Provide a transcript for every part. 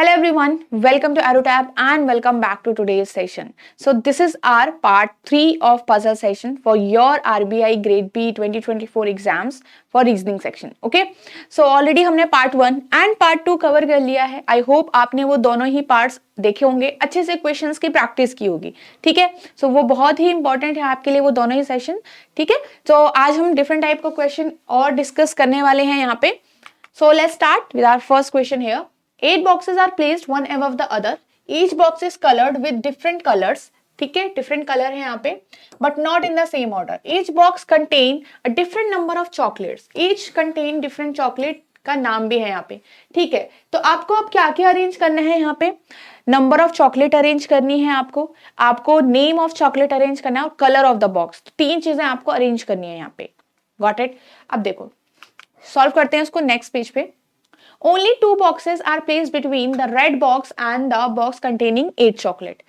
Hello everyone, welcome to AeroTab and welcome back to today's session. So this is our part 3 of puzzle session for your RBI Grade B 2024 exams for reasoning section. Okay? So already हमने part 1 and part 2 cover कर लिया है. I hope आपने वो दोनों ही parts देखे होंगे, अच्छे से क्वेश्चंस की प्रैक्टिस की होगी. ठीक है? सो वो बहुत ही इंपॉर्टेंट है आपके लिए वो दोनों ही सेशन. ठीक है? तो आज हम डिफरेंट टाइप का क्वेश्चन और डिस्कस करने वाले हैं यहाँ पे. So let's start with our first question here. 8 boxes are placed one above the other. Each box is colored with different colors. ठीक है, डिफरेंट कलर है यहाँ पे, but not in the same order. Each box contain a different number of chocolates. Each contain different chocolate का नाम भी है यहाँ पे. ठीक है, तो आपको अब क्या क्या अरेंज करना है यहाँ पे? नंबर ऑफ चॉकलेट अरेंज करनी है आपको नेम ऑफ चॉकलेट अरेंज करना है और कलर ऑफ द बॉक्स. तो 3 चीजें आपको अरेंज करनी है यहाँ पे. Got it? अब देखो सॉल्व करते हैं उसको नेक्स्ट पेज पे. Only 2 boxes are placed between the red box and the box containing 8 chocolate.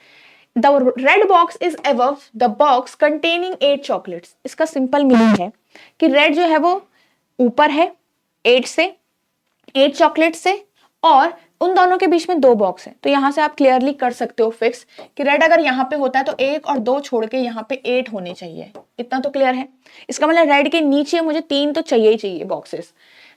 The red box is above the box containing 8 chocolates. इसका सिंपल मीनिंग है कि रेड जो है वो ऊपर है 8 चॉकलेट से और उन दोनों के बीच में 2 बॉक्स है. तो यहां से आप क्लियरली कर सकते हो फिक्स कि रेड अगर यहाँ पे होता है तो 1 और 2 छोड़ के यहाँ पे 8 होने चाहिए. इतना तो क्लियर है. इसका मतलब रेड के नीचे मुझे 3 तो चाहिए ही चाहिए boxes.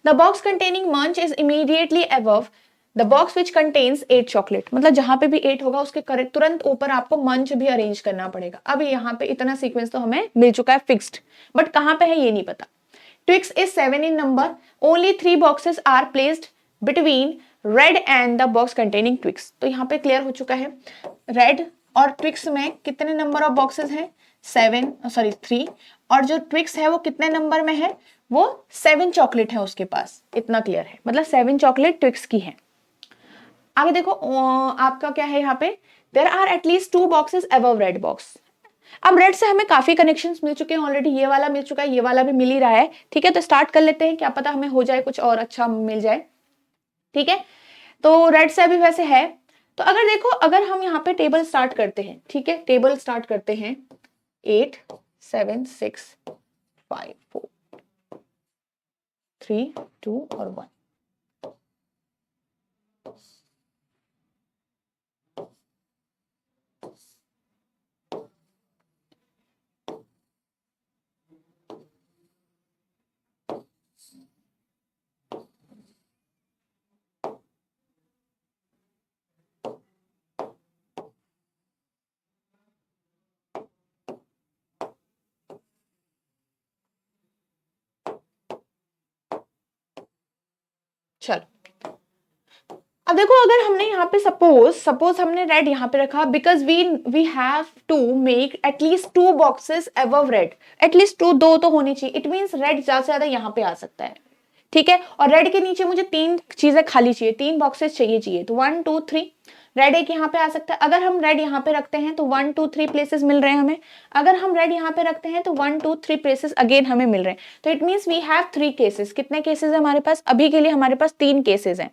The box containing munch is immediately above the box which contains 8 chocolate. मतलब जहां पे भी 8 होगा उसके तुरंत ऊपर आपको मंच भी अरेंज करना पड़ेगा. अब यहाँ पे इतना सीक्वेंस तो हमें मिल चुका है फिक्स्ड, बट कहां पे है ये नहीं पता. Twix is 7 in number. Only 3 boxes are placed between red and the box containing Twix. तो यहाँ पे क्लियर हो चुका है. रेड और Twix में कितने नंबर ऑफ बॉक्सेस हैं? 3. और जो Twix है वो कितने नंबर में है? वो 7 चॉकलेट है उसके पास. इतना क्लियर है, मतलब 7 चॉकलेट Twix की है. आगे देखो आपका क्या है यहाँ पे? There are at least 2 boxes above red box. अब रेड से हमें काफी कनेक्शंस मिल चुके हैं ऑलरेडी. ये वाला मिल चुका है, ये वाला भी मिल ही रहा है. ठीक है, तो स्टार्ट कर लेते हैं, क्या पता हमें हो जाए कुछ और अच्छा मिल जाए. ठीक है, तो रेड से अभी वैसे है. तो अगर देखो, अगर हम यहाँ पे टेबल स्टार्ट करते हैं, ठीक है, टेबल स्टार्ट करते हैं 8 7 6 5 4 3 2 और 1. चलो अब देखो, अगर हमने यहाँ पे सपोज हमने रेड यहाँ पे रखा, because we have to make at least 2 boxes above red. At least 2 तो होनी चाहिए. इट मीन्स रेड ज्यादा से ज्यादा यहाँ पे आ सकता है. ठीक है, और रेड के नीचे मुझे 3 चीजें खाली चाहिए, 3 बॉक्सेस चाहिए. तो 1 2 3 रेड एक यहाँ पे आ सकता है. अगर हम रेड यहाँ पे रखते हैं तो 1 2 3 प्लेसेस मिल रहे हैं हमें. अगर हम रेड यहाँ पे रखते हैं तो 1 2 3 प्लेसेस अगेन हमें मिल रहे हैं. तो it means we have 3 cases. कितने केसेस है हमारे पास? अभी के लिए हमारे पास 3 केसेस हैं.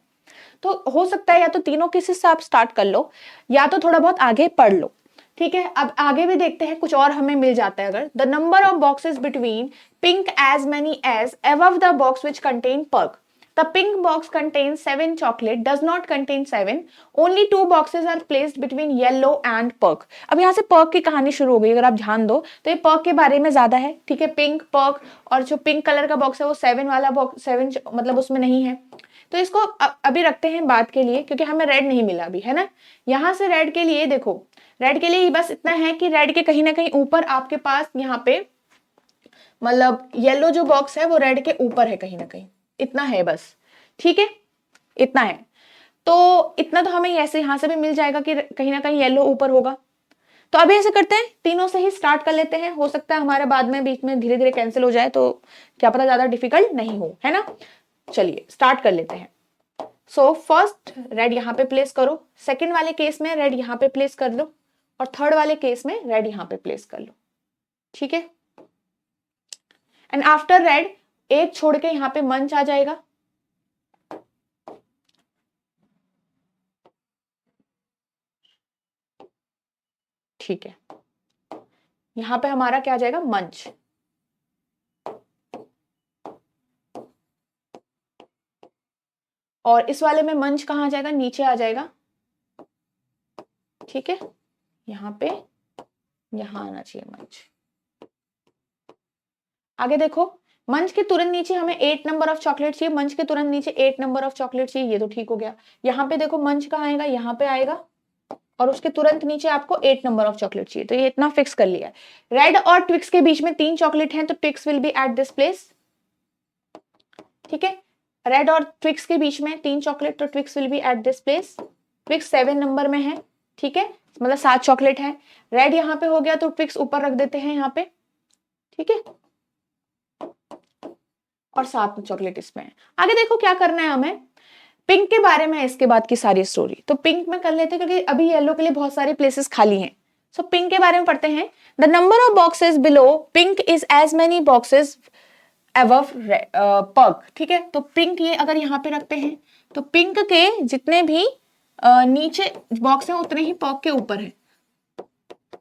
तो हो सकता है या तो तीनों केसेस से आप स्टार्ट कर लो या तो थोड़ा बहुत आगे पढ़ लो. ठीक है, अब आगे भी देखते हैं कुछ और हमें मिल जाता है. अगर the number of boxes between pink as many as above the box which contain perk. The pink box contains 7 chocolate, does not contain 7. Only 2 boxes are placed between yellow and perk. अब यहाँ से Perk की कहानी शुरू हो गई. अगर आप ध्यान दो तो ये पर्क के बारे में ज्यादा है. ठीक है, पिंक पर्क, और जो पिंक कलर का बॉक्स है वो 7 वाला बॉक्स, 7 मतलब उसमें नहीं है. तो इसको अभी रखते हैं बात के लिए, क्योंकि हमें रेड नहीं मिला अभी, है ना. यहाँ से रेड के लिए देखो, रेड के लिए बस इतना है कि रेड के कहीं ना कहीं ऊपर आपके पास यहाँ पे, मतलब येलो जो बॉक्स है वो रेड के ऊपर है कहीं ना कहीं. इतना है बस. ठीक है, इतना है. तो इतना तो हमें ऐसे यहां से भी मिल जाएगा कि कहीं ना कहीं येलो ऊपर होगा. तो अभी ऐसे करते हैं, तीनों से ही स्टार्ट कर लेते हैं. हो सकता है हमारे बाद में बीच में धीरे धीरे कैंसिल हो जाए, तो क्या पता ज्यादा डिफिकल्ट नहीं हो, है ना. चलिए स्टार्ट कर लेते हैं. सो फर्स्ट रेड यहाँ पे प्लेस करो. सेकंड वाले केस में रेड यहाँ पे प्लेस कर लो, और थर्ड वाले केस में रेड यहाँ पे प्लेस कर लो. ठीक है, एंड आफ्टर रेड एक छोड़ के यहाँ पे मंच आ जाएगा. ठीक है, यहां पे हमारा क्या आ जाएगा? मंच. और इस वाले में मंच कहाँ आ जाएगा, नीचे आ जाएगा, ठीक है, यहाँ पे, यहाँ आना चाहिए मंच। आगे देखो, मंच के तुरंत नीचे हमें 8 नंबर ऑफ चॉकलेट चाहिए, मंच के तुरंत नीचे 8 नंबर ऑफ चॉकलेट चाहिए, ये तो ठीक हो गया। यहाँ पे देखो मंच कहाँ आएगा, यहाँ पे आएगा, और उसके तुरंत नीचे आपको 8 नंबर ऑफ चॉकलेट चाहिए, तो ये इतना फिक्स कर लिया है। रेड और ट्विक्स के बीच में 3 चॉकलेट हैं, तो Twix will be at this place, ठीक है। रेड और ट्विक्स के बीच में 3 चॉकलेट, तो Twix will be at this place. Twix 7 number में है, ठीक है, मतलब 7 चॉकलेट है। रेड यहाँ पे हो गया, तो ट्विक्स ऊपर रख देते हैं यहाँ पे, ठीक है, और 7 चॉकलेट इसमें है। आगे देखो क्या करना है हमें, पिंक के बारे में इसके बाद की सारी स्टोरी। तो पिंक में कर लेते हैं क्योंकि अभी येलो के लिए बहुत सारे प्लेसेस खाली हैं। सो पिंक के बारे में पढ़ते हैं। The number of boxes below pink is as many boxes above perk, ठीक है। तो पिंक ये अगर यहाँ पे रखते हैं तो पिंक के जितने भी नीचे बॉक्स हैं उतने ही पर्क के ऊपर है,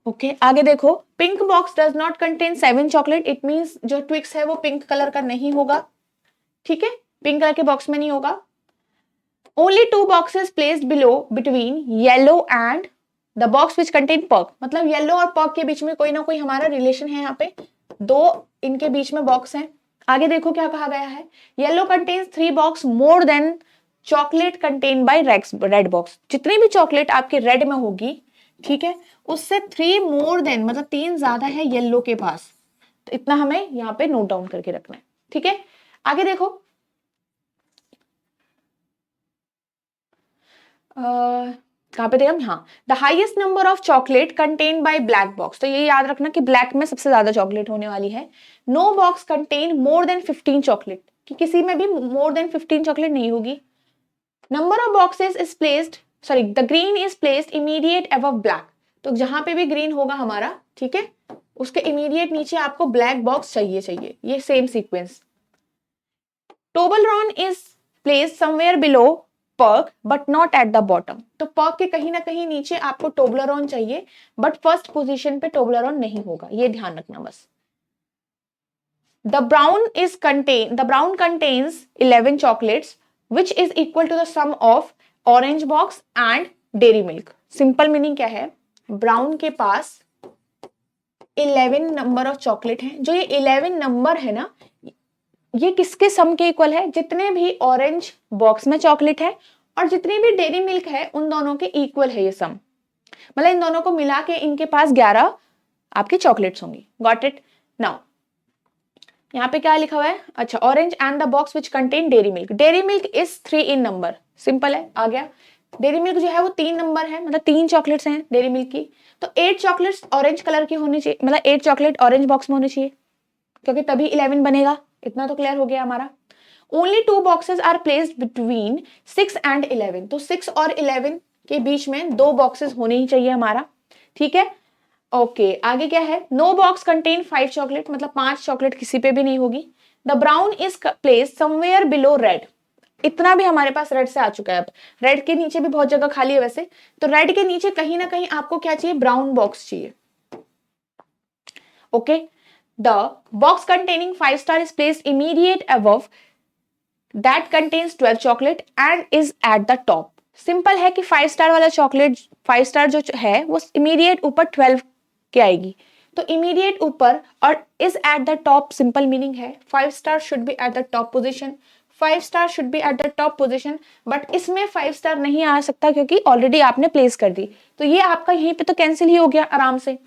ओके। आगे देखो, pink box does not contain 7 chocolate, it means जो ट्विक्स है वो पिंक कलर का नहीं होगा, ठीक है, पिंक कलर के बॉक्स में नहीं होगा। Only 2 boxes placed below between yellow and the box which contain perk, मतलब येलो और पर्क के बीच में कोई ना कोई हमारा रिलेशन है, यहाँ पे 2 इनके बीच में बॉक्स हैं। आगे देखो क्या कहा गया है, yellow contains 3 box more than chocolate contain by red box, जितनी भी चॉकलेट आपके रेड में होगी, ठीक है, उससे 3 मोर देन मतलब 3 ज्यादा है येलो के पास, तो इतना हमें यहाँ पे नोट डाउन करके रखना है, ठीक है। आगे देखो, कहाँ पे थे हम, हाँ, the highest number of chocolate contain by black box, तो ये याद रखना कि ब्लैक में सबसे ज्यादा चॉकलेट होने वाली है। No box contain more than 15 chocolate, कि किसी में भी मोर देन 15 चॉकलेट नहीं होगी। Number of boxes is placed, sorry, the green is placed immediate above black, तो जहां पे भी ग्रीन होगा हमारा, ठीक है, उसके इमीडिएट नीचे आपको ब्लैक बॉक्स चाहिए, ये same sequence. Toblerone is placed somewhere below Perk but not at the bottom, तो पर्क के कहीं ना कहीं नीचे आपको टोबलरॉन चाहिए, बट फर्स्ट पोजीशन पे टोबलरॉन नहीं होगा, ये ध्यान रखना बस। The brown contains 11 chocolates which is equal to the sum of orange box and Dairy Milk. Simple meaning क्या है, ब्राउन के पास 11 नंबर ऑफ चॉकलेट है, जो ये 11 नंबर है ना, ये किसके सम के इक्वल है, जितने भी ऑरेंज बॉक्स में चॉकलेट है और जितनी भी डेयरी मिल्क है उन दोनों के इक्वल है ये सम, मतलब इन दोनों को मिला के इनके पास 11 आपकी चॉकलेट्स होंगी। Got it. नाउ यहाँ पे क्या लिखा हुआ है, अच्छा, orange and the box which contain dairy milk is 3 in number, simple है, आ गया। डेयरी मिल्क जो है वो 3 नंबर है, मतलब 3 चॉकलेट्स हैं डेयरी मिल्क की, तो 8 चॉकलेट्स ऑरेंज कलर की होनी चाहिए, मतलब 8 चॉकलेट ऑरेंज बॉक्स में होनी चाहिए, क्योंकि तभी 11 बनेगा। इतना तो क्लियर हो गया हमारा। Only 2 boxes are placed between 6 and 11, तो 6 और 11 के बीच में 2 बॉक्सेस होने ही चाहिए हमारा, ठीक है, ओके। आगे क्या है, नो बॉक्स कंटेन 5 चॉकलेट, मतलब 5 चॉकलेट किसी पे भी नहीं होगी। The brown is placed somewhere below red, इतना भी हमारे पास रेड से आ चुका है। अब रेड के नीचे भी बहुत जगह खाली है वैसे, तो रेड के नीचे कहीं ना कहीं आपको क्या चाहिए, ब्राउन बॉक्स चाहिए, okay. The box containing 5 star is placed immediate above that contains 12 chocolate and is at the top. Simple है कि 5 स्टार वाला चॉकलेट, 5 स्टार जो है वो इमीडिएट ऊपर 12 के आएगी, तो इमीडिएट ऊपर और is at the top, simple meaning है 5 star should be at the top position, 5 star should be at the top position, but इसमें 5 स्टार नहीं आ सकता क्योंकि ऑलरेडी आपने प्लेस कर दी, तो ये आपका यहीं पे तो कैंसिल ही हो गया आराम से।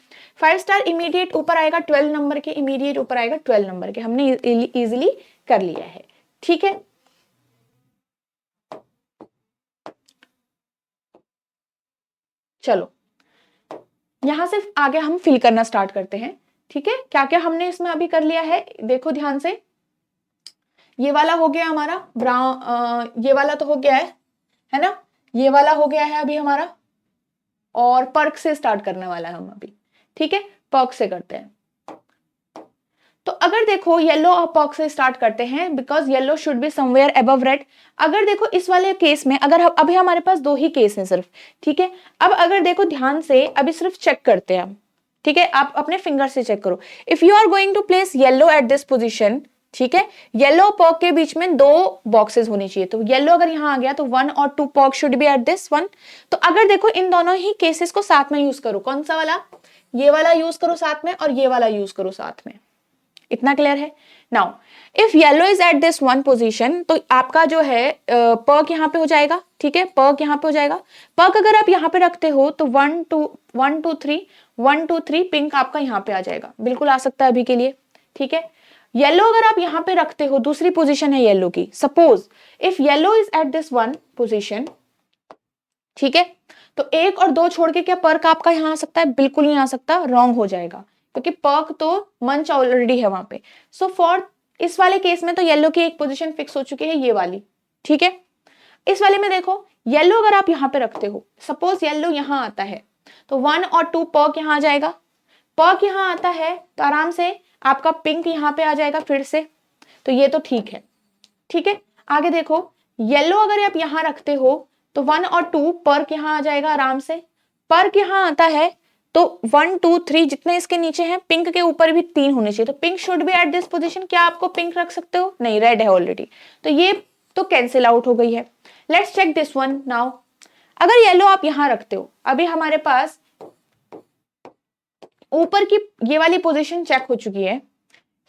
5 स्टार इमीडिएट ऊपर आएगा 12 नंबर के, इमीडिएट ऊपर आएगा 12 नंबर के, हमने इजीली कर लिया है, ठीक है। चलो यहां से आगे हम फिल करना स्टार्ट करते हैं, ठीक है। क्या क्या हमने इसमें अभी कर लिया है, देखो ध्यान से, ये वाला हो गया हमारा ब्राउन, ये वाला तो हो गया है ना, ये वाला हो गया है अभी हमारा, और पर्क से स्टार्ट करने वाला है हम अभी, ठीक है, पर्क से करते हैं। तो अगर देखो येलो और पर्क से स्टार्ट करते हैं, because yellow should be somewhere above red. अगर देखो इस वाले केस में, अगर अभी हमारे पास 2 ही केस हैं सिर्फ, ठीक है। अब अगर देखो ध्यान से, अभी सिर्फ चेक करते हैं हम, ठीक है, आप अपने फिंगर से चेक करो। If you are going to place yellow at this position, ठीक है, येलो पर्क के बीच में 2 बॉक्सेस होनी चाहिए, तो येलो अगर यहाँ आ गया तो 1 और 2 perk should be at this one. तो अगर देखो इन दोनों ही केसेस को साथ में यूज करो, कौन सा वाला, ये वाला यूज करो साथ में और ये वाला यूज करो साथ में, इतना क्लियर है। Now if yellow is at this one position, तो आपका जो है पर्क यहाँ पे हो जाएगा, ठीक है, पर्क यहाँ पे हो जाएगा। पर्क अगर आप यहाँ पे रखते हो तो 1 2 1 2 3 1 2 3 पिंक आपका यहाँ पे आ जाएगा, बिल्कुल आ सकता है अभी के लिए, ठीक है। येलो अगर आप यहाँ पे रखते हो, दूसरी पोजीशन है येलो की, suppose if yellow is at this one position, ठीक है, तो 1 और 2 छोड़ के क्या पर्क आपका यहाँ आ सकता है, बिल्कुल नहीं आ सकता, रॉन्ग हो जाएगा, क्योंकि पर्क तो मंच ऑलरेडी है वहां पे। सो फॉर इस वाले केस में तो येलो की एक पोजीशन फिक्स हो चुकी है, ये वाली, ठीक है। इस वाले में देखो येलो अगर आप यहाँ पे रखते हो, सपोज येलो यहाँ आता है, तो 1 और 2 पर्क यहाँ आ जाएगा, पर्क यहाँ आता है तो आराम से आपका पिंक यहाँ पे आ जाएगा फिर से, तो ये तो ठीक है, ठीक है। आगे देखो येलो अगर आप यहाँ रखते हो तो 1 और 2 पर्क यहाँ आ जाएगा आराम से, पर्क यहाँ आता है तो 1 2 3 जितने इसके नीचे हैं, पिंक के ऊपर भी 3 होने चाहिए, तो pink should be at this position. क्या आपको पिंक रख सकते हो, नहीं, रेड है ऑलरेडी, तो ये तो कैंसिल आउट हो गई है। Let's check this one now. अगर येलो आप यहाँ रखते हो, अभी हमारे पास ऊपर की ये वाली पोजीशन चेक हो चुकी है,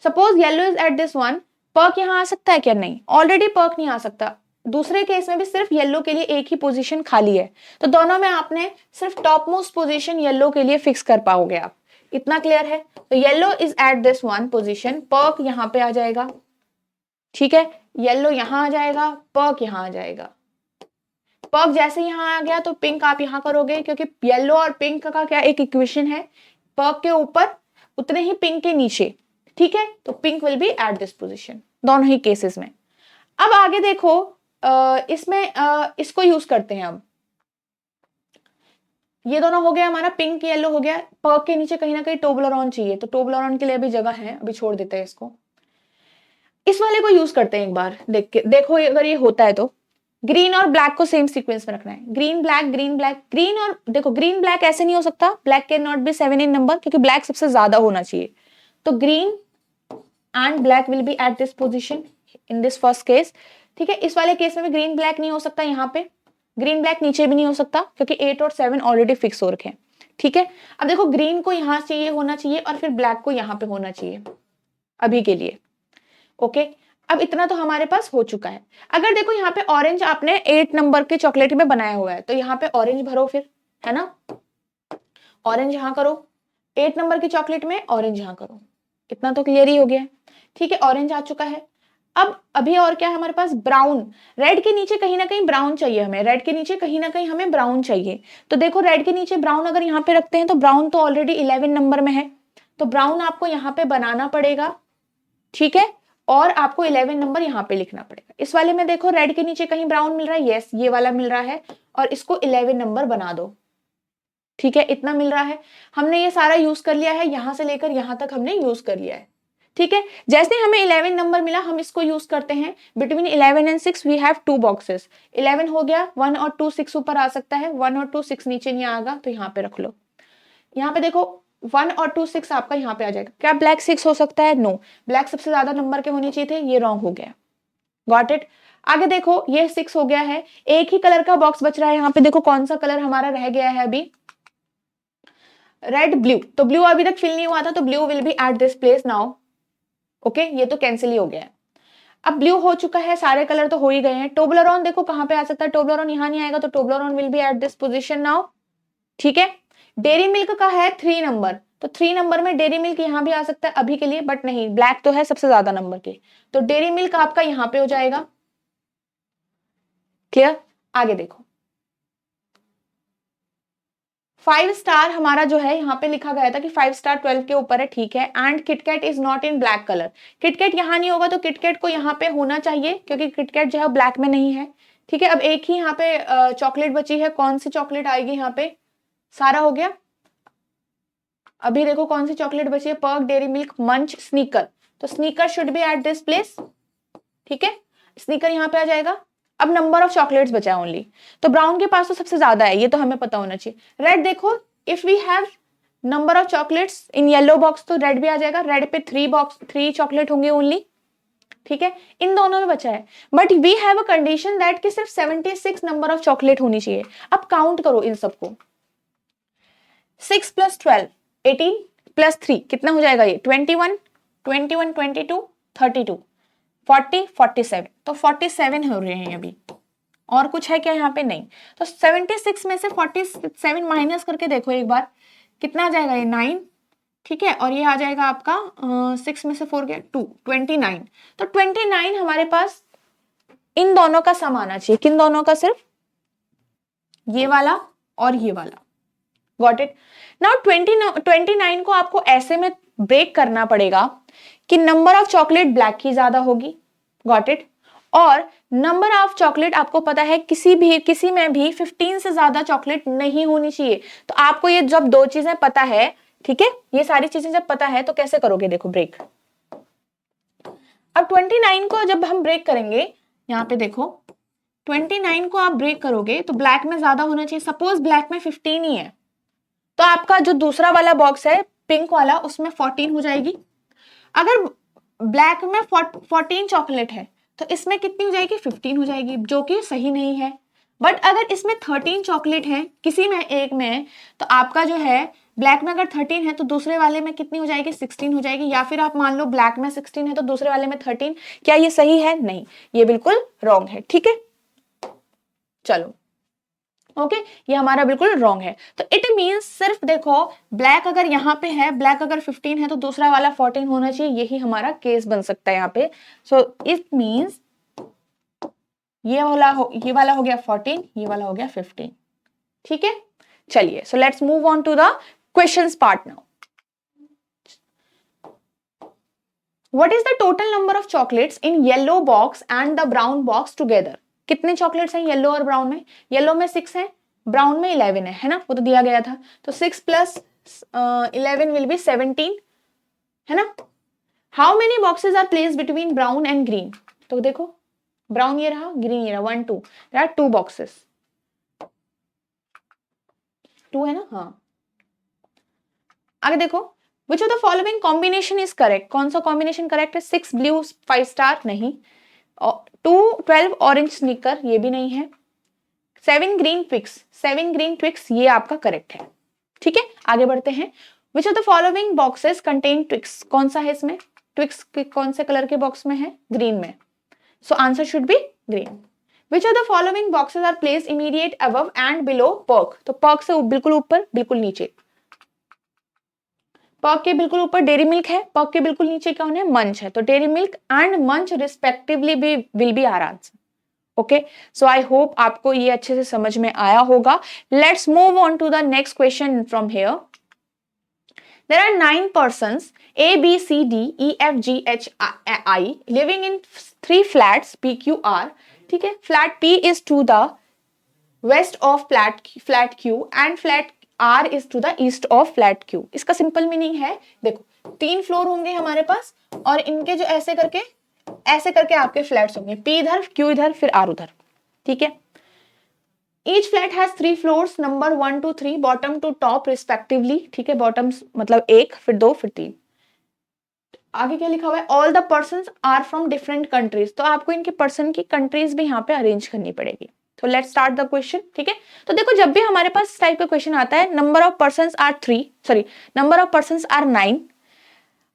suppose yellow is at this one, perk यहाँ आ सकता है क्या, नहीं, ऑलरेडी पर्क नहीं आ सकता। दूसरे केस में भी सिर्फ येलो के लिए एक ही पोजीशन खाली है, तो दोनों में आपने सिर्फ टॉप मोस्ट पोजीशन येलो के लिए फिक्स कर पाओगे आप, इतना क्लियर है। तो yellow is at this one position, perk यहाँ पे आ जाएगा, ठीक है, येलो यहाँ आ जाएगा, पर्क यहाँ आ जाएगा, पर्क जैसे यहाँ आ गया तो पिंक आप यहाँ करोगे, क्योंकि येलो और पिंक का क्या एक इक्वेशन है, पर्क के ऊपर उतने ही पिंक के नीचे, ठीक है, तो pink will be at this position दोनों ही केसेस में। अब आगे देखो इसमें इसको यूज करते हैं। अब ये दोनों हो गया हमारा, पिंक येलो हो गया, पर्क के नीचे कहीं ना कहीं टोब्लरोन चाहिए, तो टोब्लरोन के लिए अभी जगह है, अभी छोड़ देते हैं इसको। इस वाले को यूज करते हैं एक बार, देखो अगर ये होता है तो ग्रीन और ब्लैक को सेम सीक्वेंस में रखना है, green black green black green, और देखो ग्रीन ब्लैक ऐसे नहीं हो सकता, black can not be 7 in number, क्योंकि ब्लैक सबसे ज्यादा होना चाहिए, तो green and black will be at this position in this first case, ठीक है। इस वाले केस में भी ग्रीन ब्लैक नहीं हो सकता, यहाँ पे ग्रीन ब्लैक नीचे भी नहीं हो सकता, क्योंकि 8 और 7 ऑलरेडी फिक्स हो रखे हैं, ठीक है। अब देखो ग्रीन को यहाँ चाहिए होना चाहिए और फिर ब्लैक को यहाँ पे होना चाहिए अभी के लिए, ओके। अब इतना तो हमारे पास हो चुका है। अगर देखो यहाँ पे ऑरेंज आपने 8 नंबर के चॉकलेट में बनाया हुआ है, तो यहाँ पे ऑरेंज भरो फिर, है ना, ऑरेंज यहाँ करो, 8 नंबर की चॉकलेट में ऑरेंज यहाँ करो, इतना तो क्लियर ही हो गया है, ठीक है, ऑरेंज आ चुका है। अब अभी और क्या है हमारे पास, ब्राउन, रेड के नीचे कहीं ना कहीं ब्राउन चाहिए हमें, रेड के नीचे कहीं ना कहीं हमें ब्राउन चाहिए, तो देखो रेड के नीचे ब्राउन अगर यहाँ पे रखते हैं तो ब्राउन तो ऑलरेडी 11 नंबर में है, तो ब्राउन आपको यहाँ पे बनाना पड़ेगा, ठीक है, और आपको 11 नंबर यहाँ पे लिखना पड़ेगा। इस वाले में देखो रेड के नीचे कहीं ब्राउन मिल रहा है, यस ये वाला मिल रहा है, और इसको 11 नंबर बना दो, ठीक है, इतना मिल रहा है। हमने ये सारा यूज कर लिया है, यहां से लेकर यहां तक हमने यूज कर लिया है, ठीक है। जैसे हमें 11 नंबर मिला, हम इसको यूज करते हैं, between 11 and 6 we have 2 boxes, 11 हो गया, 1 और 2 6 ऊपर आ सकता है, 1 और 2 6 नीचे नहीं आएगा, तो यहाँ पे रख लो, यहाँ पे देखो 1 और 2 6 आपका यहाँ पे आ जाएगा। क्या ब्लैक 6 हो सकता है, नो, ब्लैक सबसे ज्यादा नंबर के होने चाहिए थे, ये रॉन्ग हो गया, गॉट इट। आगे देखो ये 6 हो गया है, एक ही कलर का बॉक्स बच रहा है, यहाँ पे देखो कौन सा कलर हमारा रह गया है अभी, रेड ब्लू, तो ब्लू अभी तक फिल नहीं हुआ था, तो blue will be at this place now, okay, ये तो कैंसिल ही हो गया है। अब ब्लू हो चुका है, सारे कलर तो हो ही गए हैं। टोब्लरोन देखो कहां पे आ सकता है, टोब्लरोन यहाँ नहीं आएगा, तो Toblerone will be at this position now, ठीक है। डेयरी मिल्क का है 3 नंबर, तो 3 नंबर में डेयरी मिल्क यहाँ भी आ सकता है अभी के लिए, बट नहीं, ब्लैक तो है सबसे ज्यादा नंबर के, तो डेयरी मिल्क आपका यहाँ पे हो जाएगा, क्लियर। आगे देखो 5 स्टार हमारा जो है यहाँ पे लिखा गया था कि 5 स्टार 12 के ऊपर है, ठीक है, and KitKat is not in black colour, KitKat यहाँ नहीं होगा, तो किटकैट को यहाँ पे होना चाहिए, क्योंकि किटकैट जो है ब्लैक में नहीं है, ठीक है। अब एक ही यहाँ पे चॉकलेट बची है, कौन सी चॉकलेट आएगी यहाँ पे, सारा हो गया, अभी देखो कौन सी चॉकलेट बची है, पर्क, डेयरी मिल्क, मंच, स्नीकर, तो sneaker should be at this place, ठीक है, स्नीकर यहाँ पे आ जाएगा। अब नंबर ऑफ चॉकलेट्स बचा है ओनली, तो ब्राउन के पास तो सबसे ज्यादा है, ये तो हमें पता होना चाहिए। रेड देखो, if we have number of chocolates in yellow box, तो रेड भी आ जाएगा, रेड पे 3 चॉकलेट होंगे ओनली, ठीक है, इन दोनों में बचा है, but we have a condition that कि सिर्फ 76 नंबर ऑफ चॉकलेट होनी चाहिए। अब काउंट करो इन सबको, 6 + 12 18 + 3 कितना हो जाएगा ये 21, 21 22 32 40 47, तो 47 हो रहे हैं अभी। और कुछ है क्या यहाँ पे? नहीं। तो 76 में से 47 माइनस करके देखो एक बार, कितना आ जाएगा ये 9, ठीक है, और ये आ जाएगा आपका 6 में से 4 गया 2, 29। तो 29 हमारे पास इन दोनों का सम आना चाहिए। किन दोनों का? सिर्फ ये वाला और ये वाला। Got it? नाउ 29 को आपको ऐसे में ब्रेक करना पड़ेगा कि नंबर ऑफ चॉकलेट ब्लैक की ज्यादा होगी। Got it? और नंबर ऑफ चॉकलेट आपको पता है किसी में भी 15 से ज्यादा चॉकलेट नहीं होनी चाहिए। तो आपको ये जब दो चीजें पता है, ठीक है, ये सारी चीजें जब पता है तो कैसे करोगे? देखो ब्रेक। अब 29 को जब हम ब्रेक करेंगे, यहां पे देखो 29 को आप ब्रेक करोगे तो ब्लैक में ज्यादा होना चाहिए। सपोज ब्लैक में 15 ही है, तो आपका जो दूसरा वाला बॉक्स है पिंक वाला, उसमें 14 हो जाएगी। अगर ब्लैक में 14 चॉकलेट है तो इसमें कितनी हो जाएगी? 15 हो जाएगी, जो कि सही नहीं है। बट अगर इसमें 13 चॉकलेट है किसी में एक में, तो आपका जो है ब्लैक में अगर 13 है तो दूसरे वाले में कितनी हो जाएगी? 16 हो जाएगी। या फिर आप मान लो ब्लैक में 16 है तो दूसरे वाले में 13। क्या ये सही है? नहीं, ये बिल्कुल रॉन्ग है। ठीक है, चलो ओके, ये हमारा बिल्कुल रॉन्ग है। तो इट मींस सिर्फ देखो, ब्लैक अगर यहाँ पे है, ब्लैक अगर 15 है तो दूसरा वाला 14 होना चाहिए, यही हमारा केस बन सकता है यहाँ पे। सो इट मींस ये वाला हो गया 14, ये वाला हो गया 15। ठीक है, चलिए, so let's move on to the questions part now. What is the total number of chocolates in yellow box and the brown box together? कितने चॉकलेट्स हैं येलो और ब्राउन में? येलो में 6 है, ब्राउन में 11 है ना, वो तो दिया गया था। तो 6 + 11 विल बी 17, है ना। How many boxes are placed between brown and green? तो देखो ब्राउन ये रहा, ग्रीन ये रहा, 1 2, देयर आर 2 बॉक्सेस, 2 है ना। हाँ, आगे देखो, which of the following combination is correct? कौन सा कॉम्बिनेशन करेक्ट है? 6 ब्लू 5 स्टार नहीं, 12 ऑरेंज स्नीकर ये भी नहीं है, 7 ग्रीन ट्विक्स ये आपका करेक्ट है। ठीक है, आगे बढ़ते हैं। Which of the following boxes contain Twix? कौन सा है इसमें? ट्विक्स कौन से कलर के बॉक्स में है? ग्रीन में। So answer should be green. Which of the following boxes are placed immediate above and below Perk? तो पर्क से बिल्कुल ऊपर, बिल्कुल नीचे। पर्क के बिल्कुल ऊपर डेयरी मिल्क है, पर्क के बिल्कुल नीचे कौन है? मंच है। तो Dairy Milk and Munch respectively भी will be our answer. Okay, so I hope आपको ये अच्छे से समझ में आया होगा। Let's move on to the next question from here. There are 9 persons A, B, C, D, E, F, G, H, I living in 3 flats P, Q, R. ठीक है, flat P is to the west of flat Q and flat R is to the east of flat Q. इसका simple meaning है, देखो 3 floor होंगे हमारे पास और इनके जो ऐसे करके आपके फ्लैट्स होंगे, P इधर, Q इधर, फिर R उधर। ठीक है, Each flat has 3 floors, number 1 to 3, bottom to top respectively. ठीक है, बॉटम मतलब 1, फिर 2, फिर 3। आगे क्या लिखा हुआ है? All the persons are from different countries. तो आपको इनके पर्सन की कंट्रीज भी यहाँ पे अरेंज करनी पड़ेगी। तो लेट्स स्टार्ट द क्वेश्चन। ठीक है, तो देखो जब भी हमारे पास इस टाइप का क्वेश्चन आता है, नंबर ऑफ पर्सन्स आर 9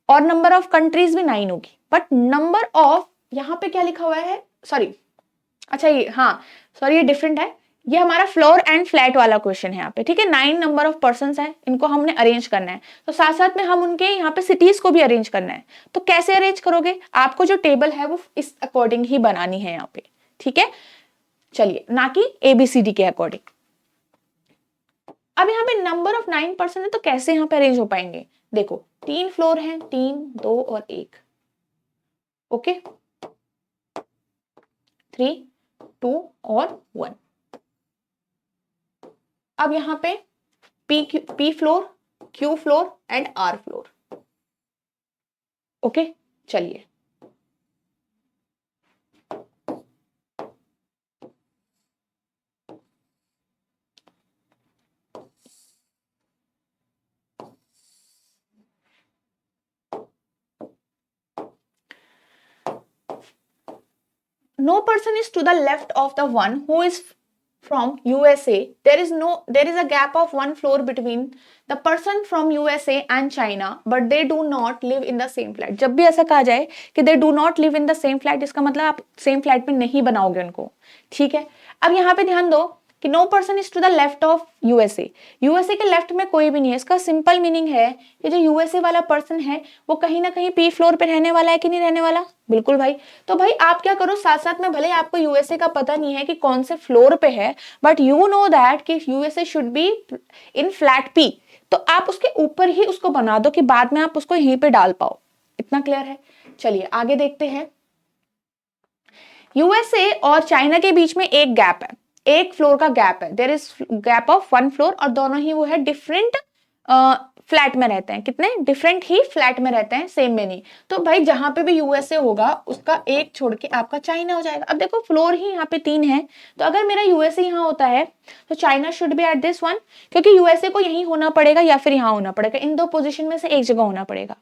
और नंबर ऑफ कंट्रीज भी 9 होगी, बट नंबर ऑफ यहाँ पे क्या लिखा हुआ है? सॉरी, अच्छा ये, हाँ सॉरी, ये डिफरेंट है। ये हमारा फ्लोर एंड फ्लैट वाला क्वेश्चन है यहाँ पे। ठीक है, 9 नंबर ऑफ पर्सन्स है, इनको हमने अरेंज करना है, तो साथ साथ में हम उनके यहाँ पे सिटीज को भी अरेंज करना है। तो कैसे अरेंज करोगे? आपको जो टेबल है वो इस अकॉर्डिंग ही बनानी है यहाँ पे। ठीक है, चलिए, ना कि ABCD के अकॉर्डिंग। अब यहाँ पे नंबर ऑफ 9 पर्सन है, तो कैसे यहाँ पे अरेंज हो पाएंगे? देखो 3 फ्लोर है, 3 2 और 1। ओके, 3 2 और 1। अब यहाँ पे P floor, Q floor and R floor. Okay, चलिए, no person is to the left of the one who is from USA. There is a gap of one floor between the person from USA and China, but they do not live in the same flat. जब भी ऐसा कहा जाए कि they do not live in the same flat, इसका मतलब आप same flat में नहीं बनाओगे उनको, ठीक है। अब यहाँ पे ध्यान दो कि no person is to the left of USA, USA के लेफ्ट में कोई भी नहीं है। इसका सिंपल मीनिंग है कि जो यूएसए वाला पर्सन है वो कहीं ना कहीं पी फ्लोर पे रहने वाला है कि नहीं रहने वाला, बिल्कुल भाई। तो भाई आप क्या करो, साथ साथ में भले आपको यूएसए का पता नहीं है कि कौन से फ्लोर पे है, बट यू नो दैट कि USA should be in flat P, तो आप उसके ऊपर ही उसको बना दो कि बाद में आप उसको यहीं पे डाल पाओ। इतना क्लियर है? चलिए आगे देखते हैं। यूएसए और चाइना के बीच में एक गैप है, एक फ्लोर का गैप है, there is gap of one floor, और दोनों ही वो है डिफरेंट फ्लैट में रहते हैं। कितने डिफरेंट ही फ्लैट में रहते हैं, सेम में नहीं। तो भाई जहां पे भी यूएसए होगा उसका एक छोड़ के आपका चाइना हो जाएगा। अब देखो फ्लोर ही यहाँ पे 3 है, तो अगर मेरा यूएसए यहाँ होता है तो China should be at this one, क्योंकि यूएसए को यहीं होना पड़ेगा या फिर यहाँ होना पड़ेगा, इन दो पोजिशन में से एक जगह होना पड़ेगा,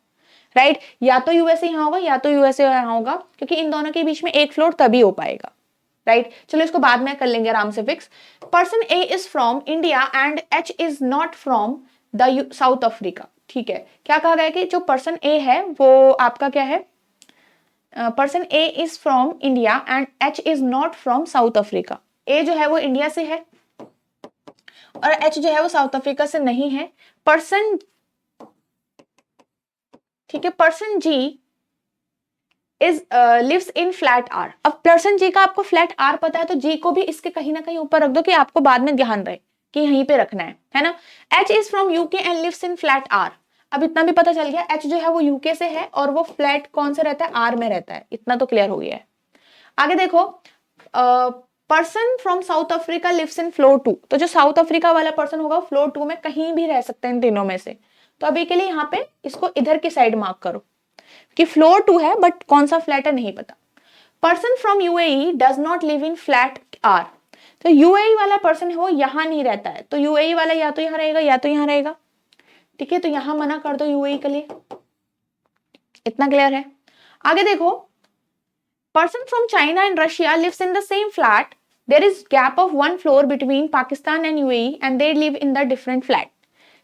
राइट। या तो यूएसए यहाँ होगा या तो यूएसए यहाँ होगा, क्योंकि इन दोनों के बीच में एक फ्लोर तभी हो पाएगा, राइट। चलो इसको बाद में कर लेंगे आराम से fix. Person A is from India and H is not from the south Africa, ठीक है। क्या कहा गया कि जो पर्सन ए है वो आपका क्या है, person A is from India and H is not from South Africa. A जो है वो इंडिया से है और एच जो है वो साउथ अफ्रीका से नहीं है। पर्सन, ठीक है, person G is lives in flat R. अब पर्सन जी का आपको फ्लैट आर पता है, तो जी को भी इसके कहीं ना कहीं ऊपर रख दो कि आपको बाद में ध्यान रहे कि यहीं पे रखना है ना। H is from UK and lives in flat R. अब इतना भी पता चल गया, एच जो है वो यूके से है और वो फ्लैट कौन से रहता है, आर में रहता है। इतना तो क्लियर हो गया है। आगे देखो, person from South Africa lives in floor 2। तो जो साउथ अफ्रीका वाला पर्सन होगा फ्लोर 2 में कहीं भी रह सकता है इन तीनों में से। तो अभी के लिए यहाँ पे इसको इधर की साइड मार्क करो कि फ्लोर 2 है, बट कौन सा फ्लैट है नहीं पता। Person from UAE does not live in flat R. तो यूएई वाला पर्सन है वो यहां नहीं रहता है, तो यूएई वाला या तो यहां रहेगा या तो यहां रहेगा, ठीक है। तो यहां मना कर दो यूएई के लिए। इतना क्लियर है? आगे देखो, person from China and Russia lives in the same flat, there is gap of one floor between Pakistan and UAE and they live in the different flat.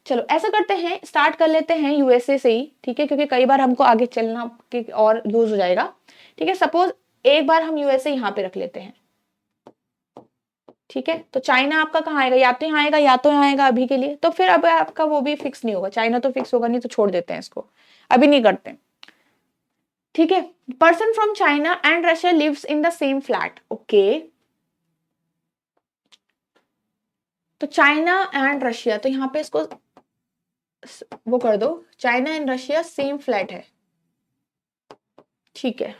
चलो ऐसा करते हैं, स्टार्ट कर लेते हैं यूएसए से ही, ठीक है, क्योंकि कई बार हमको आगे चलना और यूज हो जाएगा, ठीक है। सपोज एक बार हम यूएसए यहाँ पे रख लेते हैं, ठीक है। तो चाइना आपका कहाँ आएगा, या तो यहाँ आएगा या तो यहाँ आएगा अभी के लिए। तो फिर अब आपका वो भी फिक्स नहीं होगा, चाइना तो फिक्स होगा नहीं, तो छोड़ देते हैं इसको, अभी नहीं करते, ठीक है। Person from China and Russia lives in the same flat, okay. तो चाइना एंड रशिया, तो यहाँ पे इसको वो कर दो, China and Russia same flat है, ठीक है।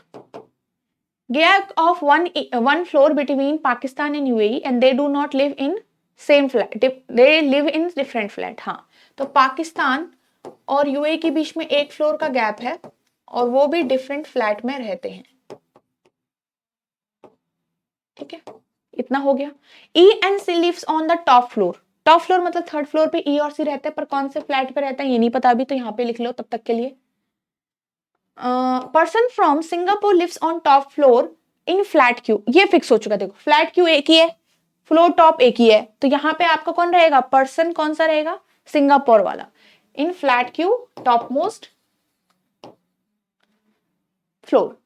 Gap of one floor between Pakistan and UAE and they do not live in same flat, they live in different flat. हाँ, तो पाकिस्तान और यूएई के बीच में एक फ्लोर का गैप है और वो भी डिफरेंट फ्लैट में रहते हैं, ठीक है। इतना हो गया। E and C lives on the top floor. Top floor मतलब थर्ड फ्लोर पे ई और सी रहते हैं, पर कौन से फ्लैट पे रहते हैं ये नहीं पता अभी, तो यहाँ पे लिख लो तब तक के लिए। Person from Singapore lives on top floor in flat Q, ये फिक्स हो चुका। देखो फ्लैट क्यू एक ही है, फ्लोर टॉप एक ही है, तो यहाँ पे आपका कौन रहेगा, पर्सन कौन सा रहेगा, सिंगापुर वाला, इन flat Q top most floor,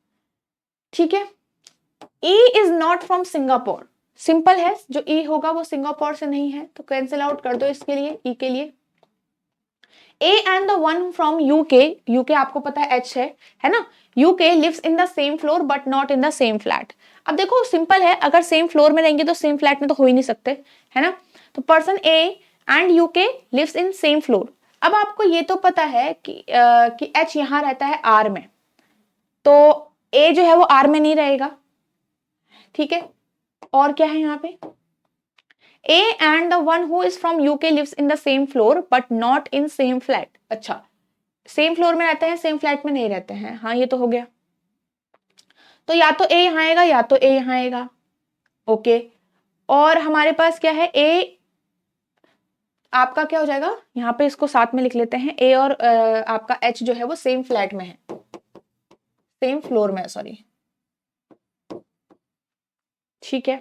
ठीक है। E is not from Singapore, simple है, जो ई होगा वो सिंगापुर से नहीं है, तो कैंसिल आउट कर दो इसके लिए, ई के लिए। A and the one from UK, UK आपको पता है एच है ना, UK lives in the same floor but not in the same flat. अब देखो सिंपल है, अगर सेम फ्लोर में रहेंगे तो सेम फ्लैट में तो हो ही नहीं सकते, है ना। तो person A and UK lives in same floor. अब आपको ये तो पता है कि एच यहाँ रहता है आर में, तो ए जो है वो आर में नहीं रहेगा, ठीक है। और क्या है यहाँ पे, A and the one who is from UK lives in the same floor but not in same flat। अच्छा, सेम फ्लोर में रहते हैं, सेम फ्लैट में नहीं रहते हैं, हाँ ये तो हो गया। तो या तो A यहाँ आएगा या तो A यहाँ आएगा, ओके। और हमारे पास क्या है, A आपका क्या हो जाएगा, यहाँ पे इसको साथ में लिख लेते हैं, A और आपका H जो है वो सेम फ्लैट में है, सेम फ्लोर में, सॉरी ठीक है।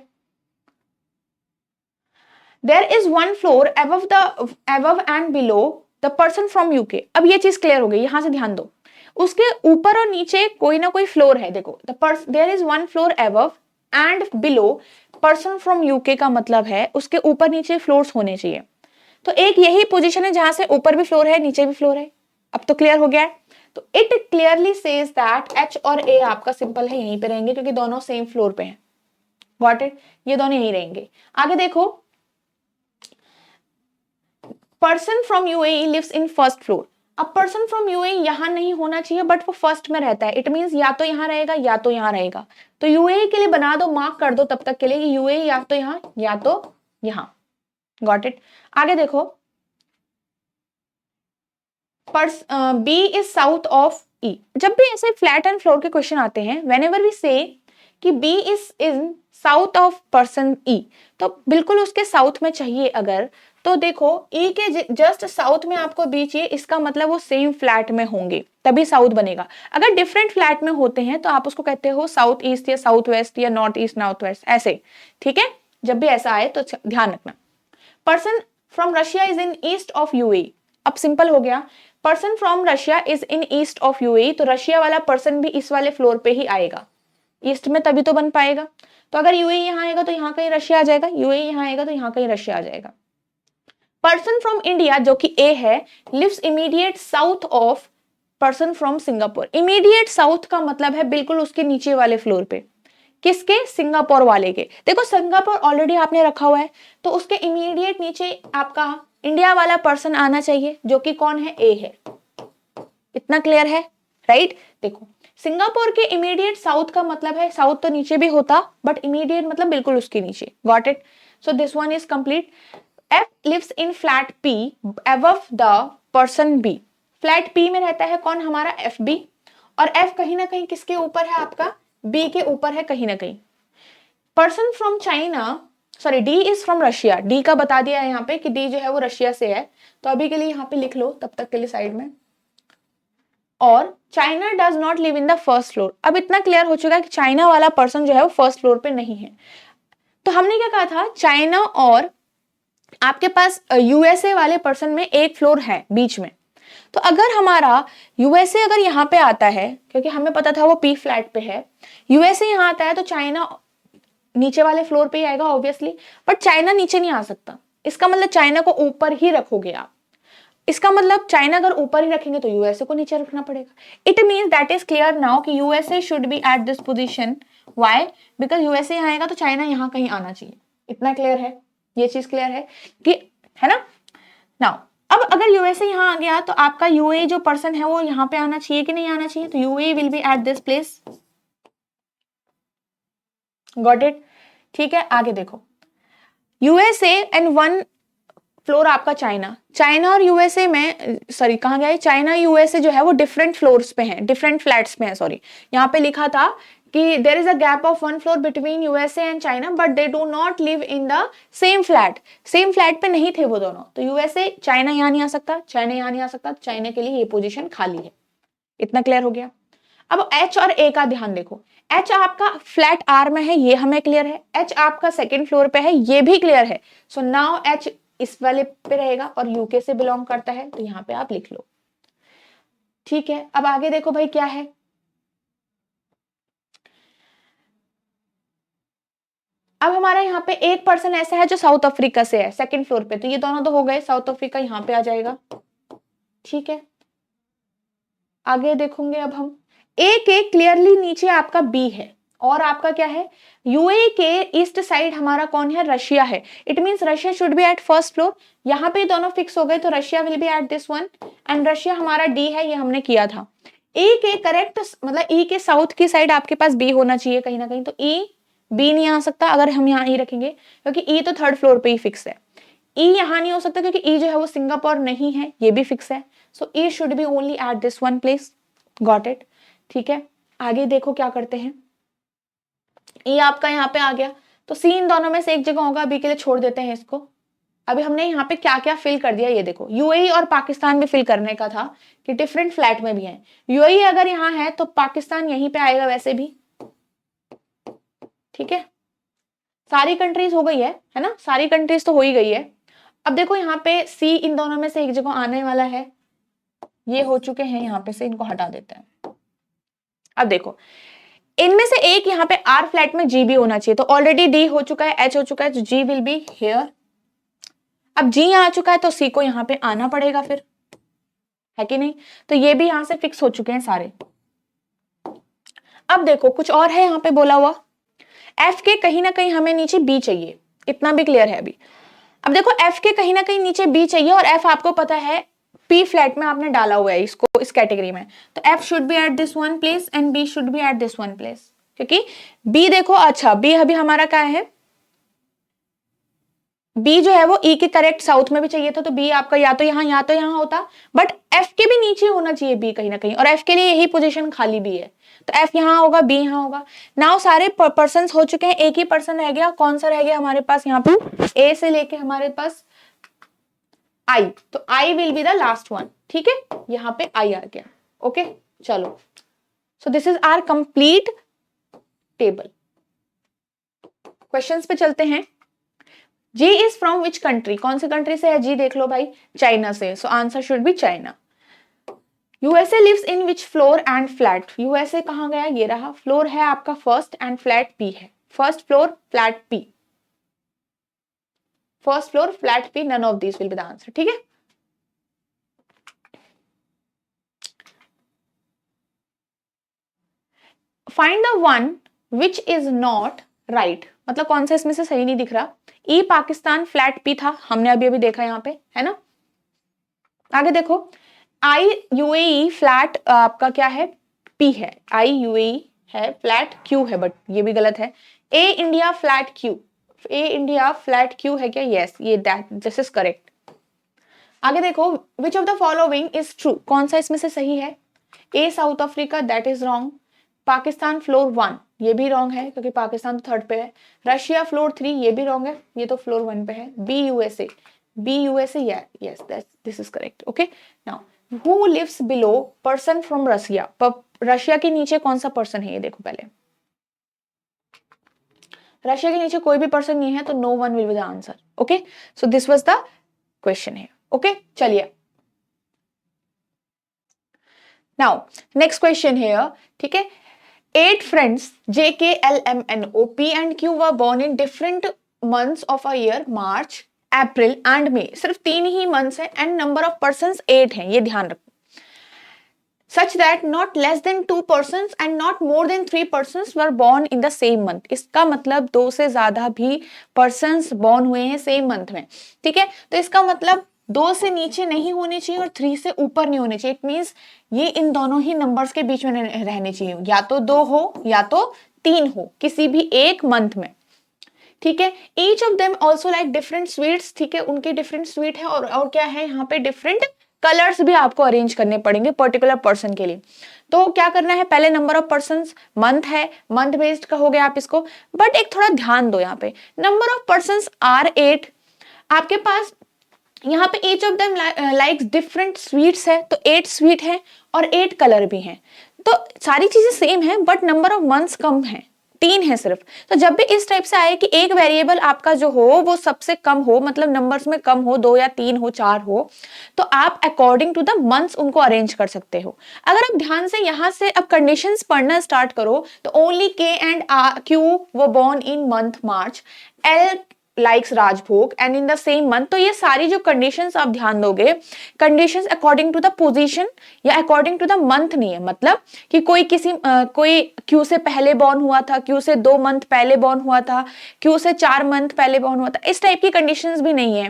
There is one floor above and below the person from UK. अब ये चीज क्लियर हो गई, यहां से ध्यान दो, उसके ऊपर और नीचे कोई ना कोई फ्लोर है। देखो there is one floor above and below person from UK का मतलब है उसके ऊपर नीचे फ्लोर्स होने चाहिए। तो एक यही पोजीशन है जहां से ऊपर भी फ्लोर है नीचे भी फ्लोर है। अब तो क्लियर हो गया है। तो it clearly says that H और ए आपका सिंपल है यहीं पे रहेंगे क्योंकि दोनों सेम फ्लोर पे हैं। गॉट इट, ये दोनों यहीं रहेंगे। आगे देखो, person from UAE lives in first floor. अब पर्सन फ्रॉम यूएई यहां नहीं होना चाहिए बट वो फर्स्ट में रहता है। इट मींस या तो यहां रहेगा या तो यहां रहेगा। तो यूएई के लिए बना दो, मार्क कर दो तब तक के लिए यूएई या तो यहां या तो यहां। Got it. आगे देखो, B is south of E. जब भी ऐसे फ्लैट एंड फ्लोर के क्वेश्चन आते हैं, व्हेनेवर वी से कि B is in south of person E, तो बिल्कुल उसके साउथ में चाहिए अगर, तो देखो ई के जस्ट साउथ में आपको बी चाहिए, इसका मतलब वो सेम फ्लैट में होंगे तभी साउथ बनेगा। अगर डिफरेंट फ्लैट में होते हैं तो आप उसको कहते हो साउथ ईस्ट या साउथ वेस्ट या नॉर्थ ईस्ट नॉर्थ वेस्ट ऐसे। ठीक है, जब भी ऐसा आए तो ध्यान रखना। Person from Russia is in east of UAE. अब सिंपल हो गया, person from Russia is in east of UAE, तो रशिया वाला पर्सन भी इस वाले फ्लोर पे ही आएगा, ईस्ट में तभी तो बन पाएगा। तो अगर यूएई यहां आएगा तो यहां कहीं रशिया आ जाएगा, यूएई यहां आएगा तो यहां कहीं रशिया आ जाएगा। पर्सन फ्रॉम इंडिया जो कि ए है, lives immediate south of person from Singapore. Immediate south का मतलब है बिल्कुल उसके नीचे वाले फ्लोर पे। किसके? सिंगापुर वाले के। देखो सिंगापुर ऑलरेडी आपने रखा हुआ है तो उसके इमीडिएट नीचे आपका इंडिया वाला पर्सन आना चाहिए जो कि कौन है? ए है। इतना क्लियर है? राइट। देखो सिंगापुर के इमीडिएट साउथ का मतलब है, साउथ तो नीचे भी होता बट इमीडिएट मतलब बिल्कुल उसके नीचे। Got it. So this one is complete. F lives in flat P above the person B। Flat P में रहता है कौन? हमारा FB। और F कहीं ना कहीं किसके ऊपर है? आपका B के ऊपर है कहीं ना कहीं। Person from China, sorry D is from Russia. D का बता दिया है यहाँ पे कि D जो है वो रशिया से है, तो अभी के लिए यहाँ पे लिख लो तब तक के लिए साइड में। और China does not live in the first floor. अब इतना क्लियर हो चुका है कि चाइना वाला पर्सन जो है वो फर्स्ट फ्लोर पे नहीं है। तो हमने क्या कहा था? चाइना और आपके पास यूएसए वाले पर्सन में एक फ्लोर है बीच में। तो अगर हमारा यूएसए अगर यहाँ पे आता है, क्योंकि हमें पता था वो पी फ्लैट पे है, यूएसए यहाँ आता है तो चाइना नीचे वाले फ्लोर पे ही आएगा ऑब्वियसली। बट चाइना नीचे नहीं आ सकता, इसका मतलब चाइना को ऊपर ही रखोगे आप। इसका मतलब चाइना अगर ऊपर ही रखेंगे तो यूएसए को नीचे रखना पड़ेगा। It means that is clear now कि USA should be at this position. Why? Because USA यहाँ आएगा तो चाइना यहाँ कहीं आना चाहिए। इतना क्लियर है? ये चीज क्लियर है कि, है ना? नाउ अब अगर यूएसए यहाँ आ गया तो आपका यूए जो पर्सन है वो यहाँ पे आना चाहिए कि नहीं आना चाहिए? तो UAE will be at this place. Got it. ठीक है, आगे देखो, यूएसए एंड वन फ्लोर आपका चाइना। चाइना और यूएसए में, सॉरी कहाँ गया? चाइना यूएसए जो है वो डिफरेंट फ्लोर्स पे हैं, डिफरेंट फ्लैट्स पे हैं। सॉरी, यहाँ पे लिखा था कि there is a gap of one floor between USA and China but they do not live in the same flat. Same flat पे नहीं थे वो दोनों। तो यूएसए, चाइना यहाँ नहीं आ सकता, चाइना यहाँ नहीं आ सकता, चाइना के लिए ये पोजीशन खाली है। इतना क्लियर हो गया? अब एच और ए का ध्यान देखो। एच आपका फ्लैट आर में है, ये हमें क्लियर है। एच आपका सेकंड फ्लोर पे है, ये भी क्लियर है। सो नाउ एच इस वाले पे रहेगा और यूके से बिलोंग करता है तो यहाँ पे आप लिख लो। ठीक है, अब आगे देखो भाई क्या है। अब हमारा यहाँ पे एक पर्सन ऐसा है जो साउथ अफ्रीका से है सेकंड फ्लोर पे, तो ये दोनों तो हो गए, साउथ अफ्रीका यहाँ पे आ जाएगा। ठीक है, आगे देखोगे अब हम, ए के क्लियरली नीचे आपका बी है और आपका क्या है? यूए के ईस्ट साइड हमारा कौन है? रशिया है। It means Russia should be at first floor. यहाँ पे दोनों फिक्स हो गए तो Russia will be at this one and Russia हमारा डी है, ये हमने किया था। ए के करेक्ट मतलब ई के साउथ की साइड आपके पास बी होना चाहिए कहीं ना कहीं, तो ई बी नहीं आ सकता अगर हम यहाँ ई रखेंगे क्योंकि ई तो थर्ड फ्लोर पे ही फिक्स है। ई यहाँ नहीं हो सकता क्योंकि ई जो है वो सिंगापुर नहीं है, ये भी फिक्स है। So E should be only at this one place. Got it. ठीक है, आगे देखो क्या करते हैं। ई आपका यहाँ पे आ गया तो सी इन दोनों में से एक जगह होगा, अभी के लिए छोड़ देते हैं इसको। अभी हमने यहाँ पे क्या क्या फिल कर दिया ये देखो। यूएई और पाकिस्तान भी फिल करने का था कि डिफरेंट फ्लैट में भी है। यूएई अगर यहाँ है तो पाकिस्तान यहीं पे आएगा वैसे भी। ठीक है, सारी कंट्रीज हो गई है ना, सारी कंट्रीज तो हो ही गई है। अब देखो यहाँ पे सी इन दोनों में से एक जगह आने वाला है, ये हो चुके हैं, यहाँ पे से इनको हटा देते हैं। अब देखो इनमें से एक यहाँ पे आर फ्लैट में जी भी होना चाहिए, तो ऑलरेडी डी हो चुका है, एच हो चुका है, तो जी विल बी हियर। अब जी यहाँ आ चुका है तो सी को यहाँ पे आना पड़ेगा फिर, है कि नहीं, तो ये भी यहां से फिक्स हो चुके हैं सारे। अब देखो कुछ और है यहाँ पे बोला हुआ, एफ के कहीं ना कहीं हमें नीचे बी चाहिए, इतना भी क्लियर है अभी। अब देखो एफ के कहीं ना कहीं नीचे बी चाहिए, और एफ आपको पता है पी फ्लैट में आपने डाला हुआ है इसको, इस कैटेगरी में, तो F should be at this one place and B should be at this one place, क्योंकि बी देखो, अच्छा बी अभी हमारा क्या है, बी जो है वो ई के करेक्ट साउथ में भी चाहिए था, तो बी आपका या तो यहाँ होता, बट एफ के भी नीचे होना चाहिए बी कहीं ना कहीं, और एफ के लिए यही पोजीशन खाली भी है, तो एफ यहाँ होगा, बी यहाँ होगा। नाउ सारे पर्सन हो चुके हैं, एक ही पर्सन रह गया, कौन सा रह गया हमारे पास यहाँ पे, ए से लेके हमारे पास आई, तो I will be the last one, ठीक है, यहाँ पे आई आ गया। ओके चलो, so this is our complete table. Questions पे चलते हैं। G is from which country, कौन सी कंट्री से है जी, देख लो भाई, चाइना से, so answer should be China. USA lives in which floor and flat, USA कहां गया, ये रहा, फ्लोर है आपका फर्स्ट एंड फ्लैट पी है, first floor flat P, first floor flat P, none of this will be the answer, ठीक है। Find the one which is not right, मतलब कौन सा इसमें से सही नहीं दिख रहा। ई पाकिस्तान फ्लैट पी था, हमने अभी अभी देखा यहाँ पे, है ना। आगे देखो, आई यूएई फ्लैट आपका क्या है, पी है, आई यूएई है, फ्लैट क्यू है, बट ये भी गलत है। ए इंडिया फ्लैट क्यू, ए इंडिया फ्लैट क्यू है क्या, यस, ये दैट दिस इज करेक्ट। आगे देखो, which of the following is true, कौन सा इसमें से सही है। A South Africa, that is wrong. Pakistan floor 1, ये भी रॉन्ग है क्योंकि पाकिस्तान तो थर्ड पे है। रशिया फ्लोर 3, ये भी रॉन्ग है, ये तो फ्लोर 1 पे है। B USA, yes this is correct. Okay now who lives below person from Russia, Russia के नीचे कौन सा पर्सन है, ये देखो पहले, रशिया के नीचे कोई भी पर्सन नहीं है, तो no one will be the answer. Okay so this was the question है। ओके चलिए नाउ नेक्स्ट क्वेश्चन है, ठीक है। 8 friends J, K, L, M, N, O, P and Q were born in different months of a year, March, April and May, सिर्फ 3 ही months है, and number of persons 8 हैं, ये ध्यान रखो। Such that not less than 2 persons and not more than 3 persons were born in the same month, इसका मतलब 2 से ज्यादा भी persons born हुए हैं सेम मंथ में, ठीक है। तो इसका मतलब 2 से नीचे नहीं होने चाहिए और 3 से ऊपर नहीं होने चाहिए। इट मींस ये इन दोनों ही नंबर्स के बीच में रहने चाहिए, या तो 2 हो या तो 3 हो, किसी भी एक मंथ में, ठीक है। Each of them also like different sweets, ठीक है, उनके डिफरेंट स्वीट है, और क्या है यहाँ पे डिफरेंट कलर्स भी आपको अरेंज करने पड़ेंगे पर्टिकुलर पर्सन के लिए। तो क्या करना है, पहले नंबर ऑफ पर्संस, मंथ है, मंथ बेस्ड का हो गया आप इसको, बट एक थोड़ा ध्यान दो यहाँ पे, नंबर ऑफ पर्संस आर 8, आपके पास यहाँ पे each of them likes different sweets है, तो 8 स्वीट है और 8 कलर भी हैं, तो सारी चीजें सेम है, बट नंबर ऑफ मंथ्स कम है, 3 है सिर्फ। तो जब भी इस टाइप से आए कि एक वेरिएबल आपका जो हो वो सबसे कम हो, मतलब नंबर्स में कम हो, 2 या 3 हो, 4 हो, तो आप अकॉर्डिंग टू द मंथ्स उनको अरेंज कर सकते हो। अगर आप ध्यान से यहाँ से अब कंडीशंस पढ़ना स्टार्ट करो, तो ओनली के एंड क्यू वो born in month March, L likes Rajbhog and in the same month, तो ये सारी जो कंडीशंस आप ध्यान दोगे, conditions according to the position या अकॉर्डिंग टू द मंथ नहीं है, मतलब कि कोई कोई क्यू से पहले बॉर्न हुआ था, क्यू से 2 मंथ पहले बॉर्न हुआ था, क्यू से 4 मंथ पहले बॉर्न हुआ था, इस टाइप की कंडीशंस भी नहीं है,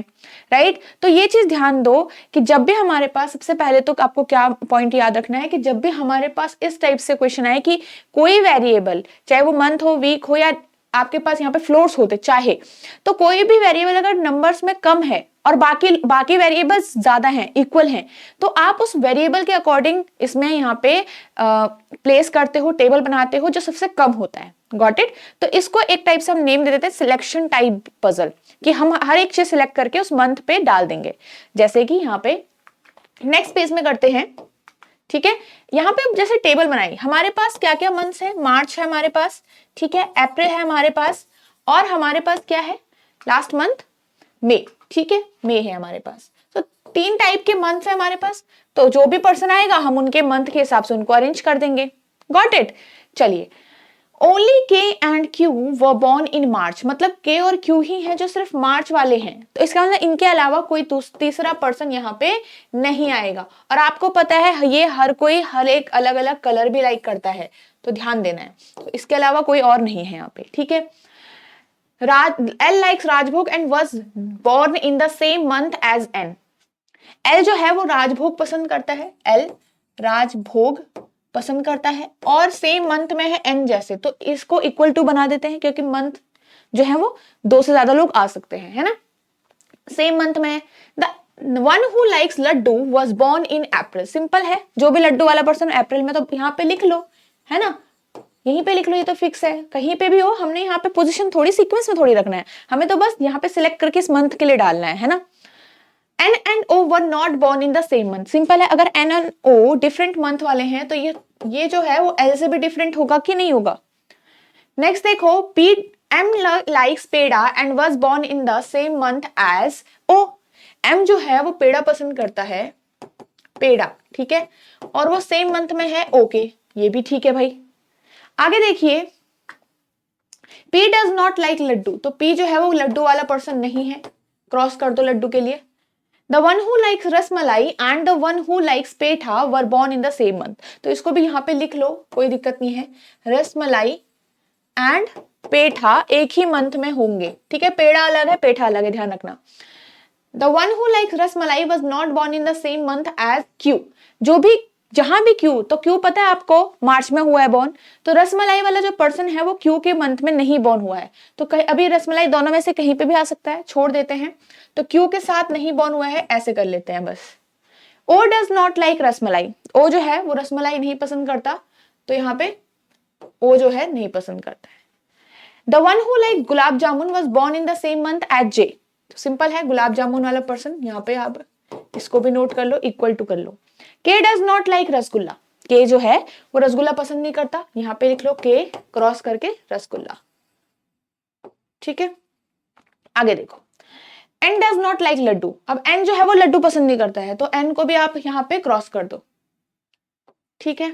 राइट। तो ये चीज ध्यान दो कि जब भी हमारे पास, सबसे पहले तो आपको क्या पॉइंट याद रखना है कि जब भी हमारे पास इस टाइप से क्वेश्चन आए कि कोई वेरिएबल, चाहे वो मंथ हो, वीक हो, या आपके पास यहाँ पे फ्लोर्स होते चाहे, तो कोई भी वेरिएबल अगर नंबर्स में कम है और बाकी वेरिएबल्स ज्यादा हैं, इक्वल हैं, तो आप उस वेरिएबल के अकॉर्डिंग इसमें यहाँ पे प्लेस करते हो, टेबल बनाते हो जो सबसे कम होता है। Got it. तो इसको एक टाइप से हम नेम दे देते हैं सिलेक्शन टाइप पजल, कि हम हर एक चीज सिलेक्ट करके उस मंथ पे डाल देंगे। जैसे कि यहाँ पे नेक्स्ट पेज में करते हैं, ठीक है। यहाँ पे जैसे टेबल बनाई, हमारे पास क्या क्या मंथ्स है, मार्च है हमारे पास, ठीक है, अप्रैल है हमारे पास, और हमारे पास क्या है लास्ट मंथ मई, ठीक है मई है हमारे पास। तो 3 टाइप के मंथ है हमारे पास, तो जो भी पर्सन आएगा हम उनके मंथ के हिसाब से उनको अरेंज कर देंगे। Got it. चलिए, only K and Q were born in March, मतलब के और क्यू ही हैं जो सिर्फ मार्च वाले हैं, तो इसका मतलब इनके अलावा कोई तीसरा पर्सन यहाँ पे नहीं आएगा। और आपको पता है ये हर कोई हर एक अलग अलग कलर भी लाइक करता है, तो ध्यान देना है। तो इसके अलावा कोई और नहीं है यहाँ पे, ठीक है। L likes Rajbhog and was born in the same month as N. L जो है वो राजभोग पसंद करता है, एल राजभोग पसंद करता है और सेम मंथ में है एन जैसे, तो इसको इक्वल टू बना देते हैं क्योंकि मंथ जो है वो 2 से ज्यादा लोग आ सकते हैं, है ना। सेम मंथ में the one who likes laddu was born in April. Simple है, जो भी लड्डू वाला पर्सन अप्रैल में, तो यहाँ पे लिख लो, है ना, यहीं पे लिख लो, ये तो फिक्स है, कहीं पे भी हो। हमने यहाँ पे पोजीशन थोड़ी सीक्वेंस में थोड़ी रखना है, हमें तो बस यहाँ पे सिलेक्ट करके इस मंथ के लिए डालना है ना। N and O were not born in the same month. Simple है, अगर N and O different month वाले हैं तो ये जो है वो एल से भी डिफरेंट होगा कि नहीं होगा। नेक्स्ट देखो, P M likes peda and was born in the same month as O. M जो है वो पेड़ा पसंद करता है, पेड़ा, ठीक है, और वो सेम मंथ में है ओके, ये भी ठीक है भाई। आगे देखिए, P does not like laddu, तो पी जो है वो लड्डू वाला पर्सन नहीं है, क्रॉस कर दो लड्डू के लिए। The one who likes rasmalai and the one who likes petha were born in the same month, तो इसको भी यहाँ पे लिख लो, कोई दिक्कत नहीं है। रसमलाई एंड पेठा एक ही मंथ में होंगे, ठीक है, पेड़ा अलग है पेठा अलग है, ध्यान रखना। The one who likes rasmalai was not born in the same month as Q। जो भी जहां भी क्यू, तो क्यू पता है आपको मार्च में हुआ है बॉर्न, तो रसमलाई वाला जो पर्सन है वो क्यू के मंथ में नहीं बॉर्न हुआ है, तो अभी रसमलाई दोनों में से कहीं पे भी आ सकता है, छोड़ देते हैं, तो क्यू के साथ नहीं बॉर्न हुआ है, ऐसे कर लेते हैं बस। ओ डज नॉट लाइक रसमलाई, ओ जो है वो रसमलाई नहीं पसंद करता, तो यहाँ पे ओ जो है नहीं पसंद करता है। The one who like gulab jamun was born in the same month as J, तो सिंपल है, गुलाब जामुन वाला पर्सन, यहाँ पे आप इसको भी नोट कर लो, इक्वल टू कर लो। के डज नॉट लाइक रसगुल्ला, के जो है वो रसगुल्ला पसंद नहीं करता, यहाँ पे लिख लो के क्रॉस करके रसगुल्ला, ठीक है। आगे देखो, N does not like laddu, अब एन जो है वो लड्डू पसंद नहीं करता है, तो एन को भी आप यहाँ पे क्रॉस कर दो, ठीक है।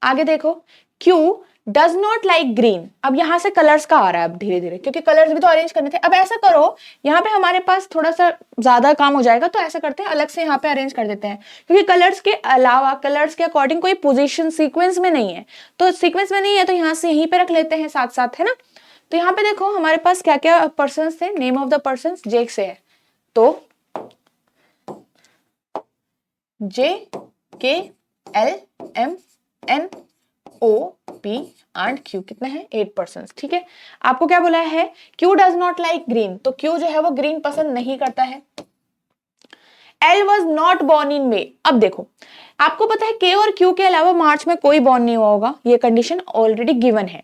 आगे देखो, Q does not like green, अब यहां से कलर्स का आ रहा है अब धीरे धीरे, क्योंकि कलर्स भी तो अरेंज करने थे। अब ऐसा करो, यहाँ पे हमारे पास थोड़ा सा ज्यादा काम हो जाएगा, तो ऐसा करते हैं अलग से यहाँ पे अरेंज कर देते हैं, क्योंकि कलर्स के अलावा कलर्स के अकॉर्डिंग कोई पोजीशन सीक्वेंस में नहीं है, तो सीक्वेंस में नहीं है तो यहाँ से यहीं पे रख लेते हैं साथ साथ, है ना। तो यहाँ पे देखो हमारे पास क्या क्या पर्सन थे, name of the person J से है, तो J K L M N O P and Q, कितने हैं 8 पर्सन, ठीक है। आपको क्या बोला है, Q does not like green, तो क्यू जो है वो ग्रीन पसंद नहीं करता है। L was not born in May, अब देखो आपको पता है के और क्यू के अलावा मार्च में कोई बॉर्न नहीं हुआ होगा, ये कंडीशन ऑलरेडी गिवन है।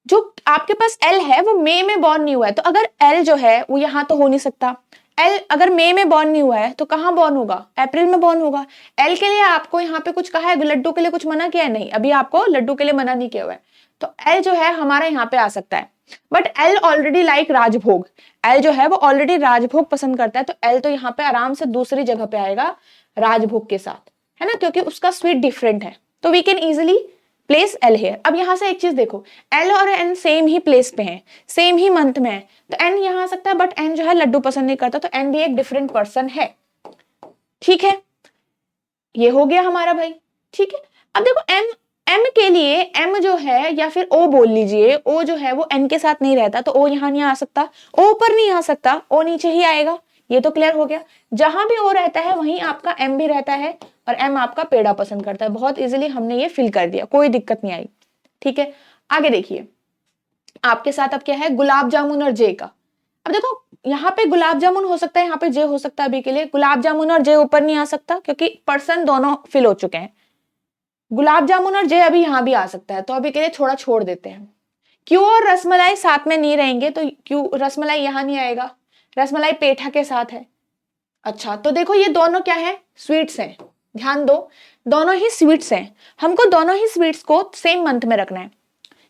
जो आपके पास एल है वो मई में बॉर्न नहीं हुआ है, तो अगर एल जो है वो यहां तो हो नहीं सकता, एल अगर मई में बॉर्न नहीं हुआ है तो कहां बॉर्न होगा, अप्रैल में बॉर्न होगा। एल के लिए आपको यहाँ पे कुछ कहा है, लड्डू के लिए कुछ मना किया है, नहीं, अभी आपको लड्डू के लिए मना नहीं किया हुआ है, तो एल जो है हमारा यहाँ पे आ सकता है। But L already like rajbhog, L जो है वो ऑलरेडी राजभोग पसंद करता है, तो एल तो यहाँ पे आराम से दूसरी जगह पे आएगा राजभोग के साथ, है ना, क्योंकि उसका स्वीट डिफरेंट है, तो we can easily place L here. अब यहां से एक चीज देखो, एल और एन सेम ही प्लेस पे हैं, सेम ही मंथ में है, तो एन यहां आ सकता है, बट एन जो है लड्डू पसंद नहीं करता, तो एन भी एक डिफरेंट पर्सन है, ठीक है। ये हो गया हमारा भाई, ठीक है। अब देखो एम के लिए एम जो है, या फिर ओ बोल लीजिए, ओ जो है वो एन के साथ नहीं रहता, तो ओ यहां नहीं आ सकता, ओ ऊपर नहीं आ सकता, ओ नीचे ही आएगा, ये तो क्लियर हो गया। जहां भी ओ रहता है वहीं आपका एम भी रहता है, और एम आपका पेड़ा पसंद करता है, बहुत इजीली हमने ये फिल कर दिया, कोई दिक्कत नहीं आई, ठीक है। आगे देखिए, आपके साथ अब क्या है, गुलाब जामुन और जे का। अब देखो यहाँ पे गुलाब जामुन हो सकता है, यहाँ पे जे हो सकता है, अभी के लिए गुलाब जामुन और जे ऊपर नहीं आ सकता क्योंकि पर्सन दोनों फिल हो चुके हैं। गुलाब जामुन और जे अभी यहाँ भी आ सकता है, तो अभी के लिए थोड़ा छोड़ देते हैं। क्यू और रसमलाई साथ में नहीं रहेंगे, तो क्यू रसमलाई यहाँ नहीं आएगा, रसमलाई पेठा के साथ है। अच्छा, तो देखो ये दोनों क्या है, स्वीट्स हैं, ध्यान दो, दोनों ही स्वीट्स हैं, हमको दोनों ही स्वीट्स को सेम मंथ में रखना है।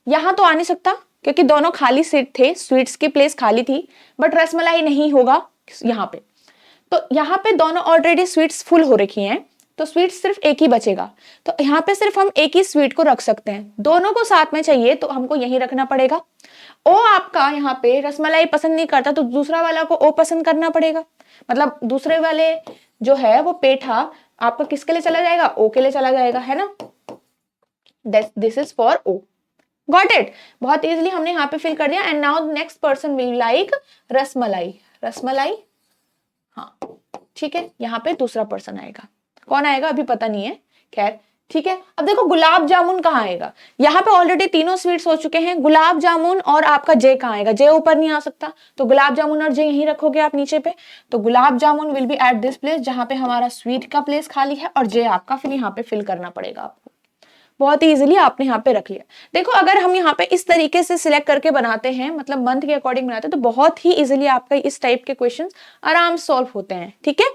यहां तो आ नहीं सकता क्योंकि दोनों खाली सीट थे, स्वीट्स की प्लेस खाली थी, बट रसमलाई नहीं होगा यहाँ पे। तो यहाँ पे दोनों ऑलरेडी स्वीट्स फुल हो रखी हैं, तो स्वीट सिर्फ एक ही बचेगा, तो यहाँ पे सिर्फ हम एक ही स्वीट को रख सकते हैं। दोनों को साथ में चाहिए तो हमको यही रखना पड़ेगा। ओ आपका यहाँ पे रसमलाई पसंद नहीं करता, तो दूसरा वाला को ओ पसंद करना पड़ेगा, मतलब दूसरे वाले जो है वो पेठा आपका किसके लिए चला जाएगा, ओ के लिए चला जाएगा, है ना। This is for O. Got it. बहुत इजीली हमने यहाँ पे फिल कर दिया। And now next person will like rasmalai. Rasmalai, हाँ ठीक है, यहाँ पे दूसरा पर्सन आएगा। कौन आएगा अभी पता नहीं है, खैर ठीक है। अब देखो गुलाब जामुन कहाँ आएगा, यहाँ पे ऑलरेडी तीनों स्वीट्स हो चुके हैं। गुलाब जामुन और आपका जे कहाँ आएगा, जे ऊपर नहीं आ सकता, तो गुलाब जामुन और जे यहीं रखोगे आप नीचे पे। तो gulab jamun will be at this place, जहां पे हमारा स्वीट का प्लेस खाली है, और जे आपका फिर यहाँ पे फिल करना पड़ेगा आपको। बहुत ही इजीली आपने यहाँ पे रख लिया। देखो अगर हम यहाँ पे इस तरीके से सिलेक्ट करके बनाते हैं, मतलब मंथ के अकॉर्डिंग बनाते हैं, तो बहुत ही इजीली आपका इस टाइप के क्वेश्चन आराम सॉल्व होते हैं, ठीक है।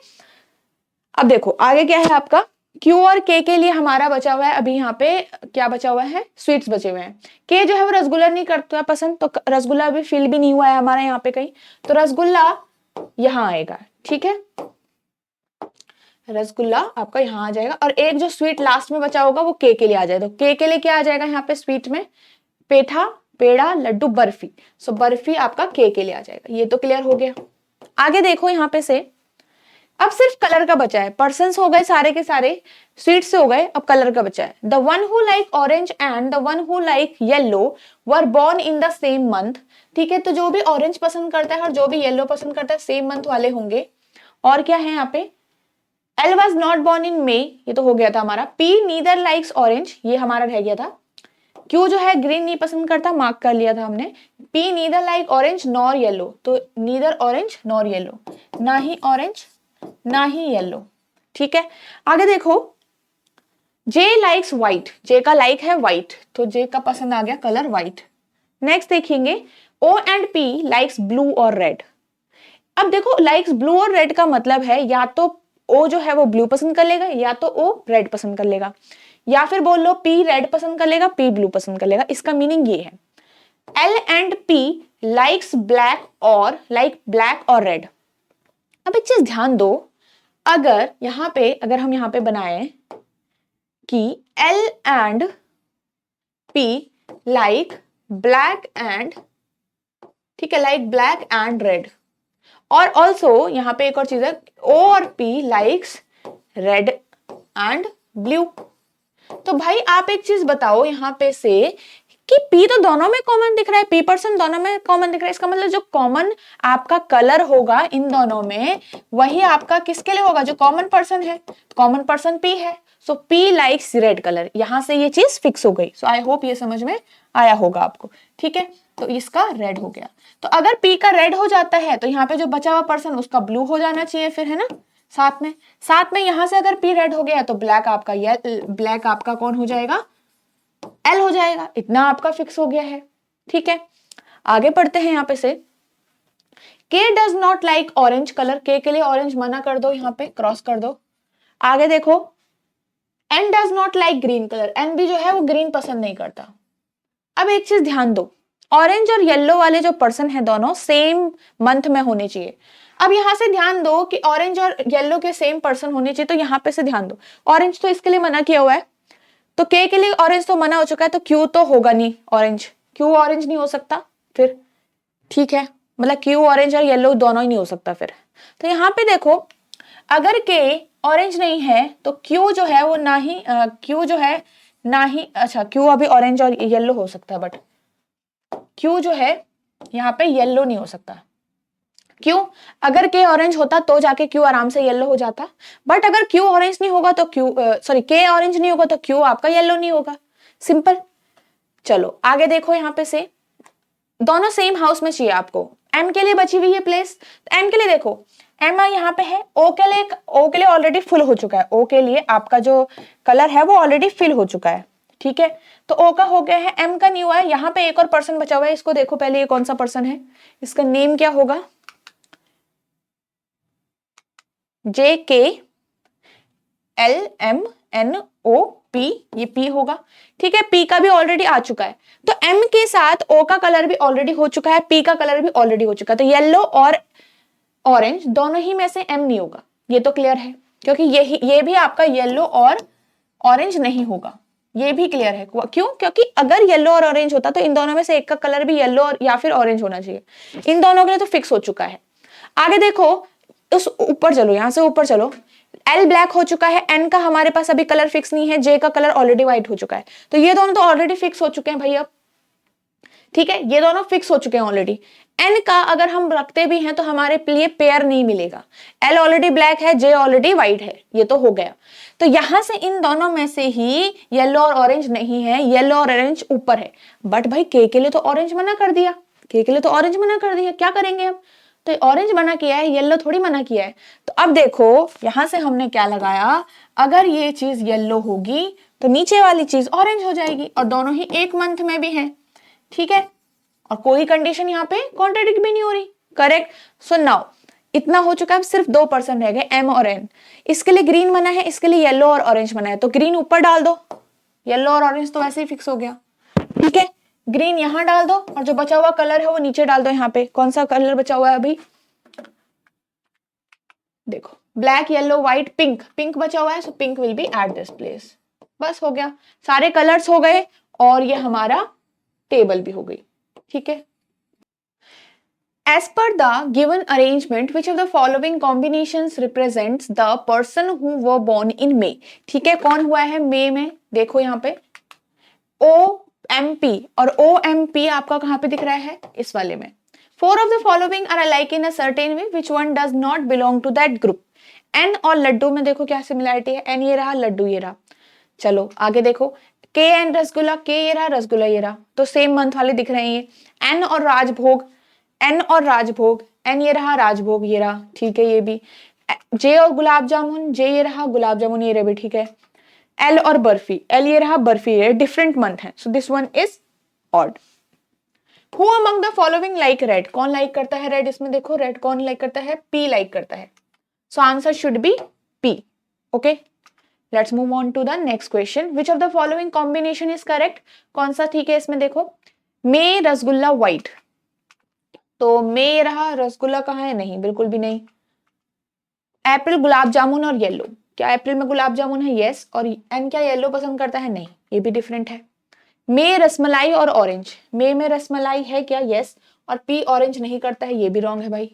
अब देखो आगे क्या है आपका, Q और K के लिए हमारा बचा हुआ है अभी यहाँ पे क्या बचा हुआ है, स्वीट्स बचे हुए हैं। K जो है वो रसगुल्ला नहीं करता पसंद, तो रसगुल्ला अभी फिल भी नहीं हुआ है हमारा यहाँ पे कहीं, तो रसगुल्ला यहाँ आएगा, ठीक है। रसगुल्ला आपका यहाँ आ जाएगा, और एक जो स्वीट लास्ट में बचा होगा वो के लिए आ जाएगा। तो के लिए क्या आ जाएगा यहाँ पे स्वीट में, पेठा, पेड़ा, लड्डू, बर्फी। सो बर्फी आपका के लिए आ जाएगा। ये तो क्लियर हो गया। आगे देखो यहाँ पे से अब सिर्फ कलर का बचा है। पर्सन्स हो गए सारे के सारे, स्वीट्स हो गए, अब कलर का बचा है। The one who like orange and the one who like yellow were born in the same month. ठीक है, तो जो भी ऑरेंज पसंद करता है और जो भी येलो पसंद करता है सेम मंथ वाले होंगे। और क्या है यहाँ पे, L was not born in May, ये तो हो गया था हमारा। P neither likes orange, ये हमारा रह गया था। Q जो है ग्रीन नहीं पसंद करता, मार्क कर लिया था हमने। P neither like orange nor yellow, तो neither orange nor yellow, ना ही ऑरेंज ना ही येलो, ठीक है। आगे देखो, J likes white, J का लाइक है व्हाइट, तो J का पसंद आ गया कलर व्हाइट। नेक्स्ट देखेंगे O and P likes blue और रेड। अब देखो लाइक्स ब्लू और रेड का मतलब है या तो ओ जो है वो ब्लू पसंद कर लेगा, या तो ओ रेड पसंद कर लेगा, या फिर बोल लो पी रेड पसंद कर लेगा, पी ब्लू पसंद कर लेगा। इसका मीनिंग ये है, L and P likes black और ब्लैक और रेड। अब एक चीज ध्यान दो, अगर हम यहाँ पे बनाए कि L and P like black and, ठीक है, लाइक ब्लैक एंड रेड, और ऑल्सो यहाँ पे एक और चीज है, ओ और P likes red and blue. तो भाई आप एक चीज बताओ यहाँ पे से कि पी तो दोनों में कॉमन दिख रहा है, पी पर्सन दोनों में कॉमन दिख रहा है, इसका मतलब जो कॉमन आपका कलर होगा इन दोनों में वही आपका किसके लिए होगा, जो कॉमन पर्सन है। कॉमन पर्सन पी है, सो पी लाइक्स रेड कलर। यहां से ये चीज फिक्स हो गई। सो आई होप ये समझ में आया होगा आपको, ठीक है। तो इसका रेड हो गया। तो अगर पी का रेड हो जाता है तो यहाँ पे जो बचा हुआ पर्सन उसका ब्लू हो जाना चाहिए फिर, है ना। साथ में यहां से अगर पी रेड हो गया तो ब्लैक आपका कौन हो जाएगा, एल हो जाएगा। इतना आपका फिक्स हो गया है, ठीक है। आगे पढ़ते हैं यहाँ पे से, के does not like orange colour, के लिए ऑरेंज मना कर दो, यहाँ पे क्रॉस कर दो। आगे देखो, N does not like green colour, N भी जो है वो ग्रीन पसंद नहीं करता। अब एक चीज ध्यान दो, ऑरेंज और येलो वाले जो पर्सन है दोनों सेम मंथ में होने चाहिए। अब यहां से ध्यान दो कि ऑरेंज और येलो के सेम पर्सन होने चाहिए, तो यहां पे से ध्यान दो, ऑरेंज तो इसके लिए मना किया हुआ है, तो के लिए ऑरेंज तो मना हो चुका है, तो क्यू तो होगा नहीं ऑरेंज, क्यू ऑरेंज नहीं हो सकता फिर, ठीक है। मतलब क्यू ऑरेंज और येलो दोनों ही नहीं हो सकता फिर। तो यहाँ पे देखो, अगर के ऑरेंज नहीं है तो क्यू जो है वो अच्छा क्यू अभी ऑरेंज और येलो हो सकता है, बट क्यू जो है यहाँ पे येलो नहीं हो सकता। क्यों, अगर के ऑरेंज होता तो जाके क्यू आराम से येलो हो जाता, बट अगर क्यू ऑरेंज नहीं होगा तो के ऑरेंज नहीं होगा तो क्यू आपका येलो नहीं होगा, सिंपल। चलो आगे देखो, यहाँ पे से दोनों सेम हाउस में चाहिए आपको। एम के लिए बची हुई है प्लेस, एम के लिए देखो, एम यहाँ पे है, ओ के लिए ऑलरेडी फुल हो चुका है, ओ के लिए आपका जो कलर है वो ऑलरेडी फिल हो चुका है, ठीक है। तो ओ का हो गया है, एम का नहीं हुआ है। यहाँ पे एक और पर्सन बचा हुआ है, इसको देखो पहले, ये कौन सा पर्सन है, इसका नेम क्या होगा, JK LMNO P, ये P होगा, ठीक है। P का भी ऑलरेडी आ चुका है, तो M के साथ O का कलर भी ऑलरेडी हो चुका है, P का कलर भी ऑलरेडी हो चुका है, तो येलो और ऑरेंज दोनों ही में से M नहीं होगा, ये तो क्लियर है, क्योंकि ये भी आपका येलो और ऑरेंज नहीं होगा, ये भी क्लियर है। क्यों? क्योंकि अगर येलो और ऑरेंज होता तो इन दोनों में से एक का कलर भी येलो और या फिर ऑरेंज होना चाहिए, इन दोनों के लिए तो फिक्स हो चुका है। आगे देखो, उस ऊपर चलो, यहां से ऊपर चलो, L ब्लैक हो चुका है, N का हमारे पास अभी कलर फिक्स नहीं है, J का कलर ऑलरेडी व्हाइट हो चुका है, तो ये दोनों तो ऑलरेडी फिक्स हो चुके हैं भाई अब, ठीक है, ये दोनों फिक्स हो चुके हैं ऑलरेडी। N का अगर हम रखते भी हैं तो हमारे लिए पेयर नहीं मिलेगा, L ऑलरेडी ब्लैक है, J ऑलरेडी व्हाइट है, ये तो हो गया। तो यहां से इन दोनों में से ही येलो और ऑरेंज नहीं है, येलो और ऑरेंज ऊपर है, बट भाई K के लिए तो ऑरेंज मना कर दिया, K के लिए तो ऑरेंज मना कर दिया, क्या करेंगे हम? तो ऑरेंज मना किया है, येलो थोड़ी मना किया है। तो अब देखो यहां से हमने क्या लगाया, अगर ये चीज येलो होगी तो नीचे वाली चीज ऑरेंज हो जाएगी, और दोनों ही एक मंथ में भी है, ठीक है, और कोई कंडीशन यहाँ पे कॉन्ट्राडिक्ट भी नहीं हो रही, करेक्ट। सो नाउ इतना हो चुका है, अब सिर्फ 2% रह गए, M और N। इसके लिए ग्रीन मना है, इसके लिए येलो और ऑरेंज मना है, तो ग्रीन ऊपर डाल दो, येलो और ऑरेंज तो वैसे ही फिक्स हो गया, ठीक है। ग्रीन यहां डाल दो, और जो बचा हुआ कलर है वो नीचे डाल दो। यहाँ पे कौन सा कलर बचा हुआ है अभी, देखो, black, yellow, white, pink, pink बचा हुआ है, so pink will be at this place. बस हो गया, सारे कलर्स हो गए, और ये हमारा टेबल भी हो गई, ठीक है। As per the given arrangement, which of the following combinations represents the person who were born in May? ठीक है, कौन हुआ है मई में? देखो यहाँ पे OMP, और OMP आपका कहाँ पे दिख रहा है? इस वाले में। Four of the following are alike in a certain way, which one does not belong to that group? N और लड्डू में देखो क्या सिमिलरिटी है, N ये रहा, लड्डू ये रहा। चलो आगे देखो, K एंड रसगुल्ला, K ये रहा, रसगुल्ला ये रहा, तो सेम मंथ वाले दिख रहे हैं ये। N और राजभोग, N और राजभोग, N ये रहा, राजभोग ये रहा, ठीक है, ये भी। J और गुलाब जामुन, J ये रहा, गुलाब जामुन ये रहा भी, ठीक है। L और बर्फी, L ये रहा, बर्फी ये, डिफरेंट मंथ है, so this one is odd. Who among the following like red? कौन लाइक करता है रेड? इसमें देखो रेड कौन लाइक करता है? P लाइक करता है, so answer should be P, okay. Let's move on to the next question. Which of the following combination is correct? कौन सा ठीक है इसमें देखो, मे रसगुल्ला व्हाइट, तो मे रहा, रसगुल्ला कहाँ है? नहीं, बिल्कुल भी नहीं। अप्रैल गुलाब जामुन और येलो, क्या अप्रैल में गुलाब जामुन है? यस। और एन क्या येलो पसंद करता है? नहीं, ये भी डिफरेंट है। मे रसमलाई और ऑरेंज, मे में रसमलाई है क्या? यस। और पी ऑरेंज नहीं करता है, ये भी रॉन्ग है भाई।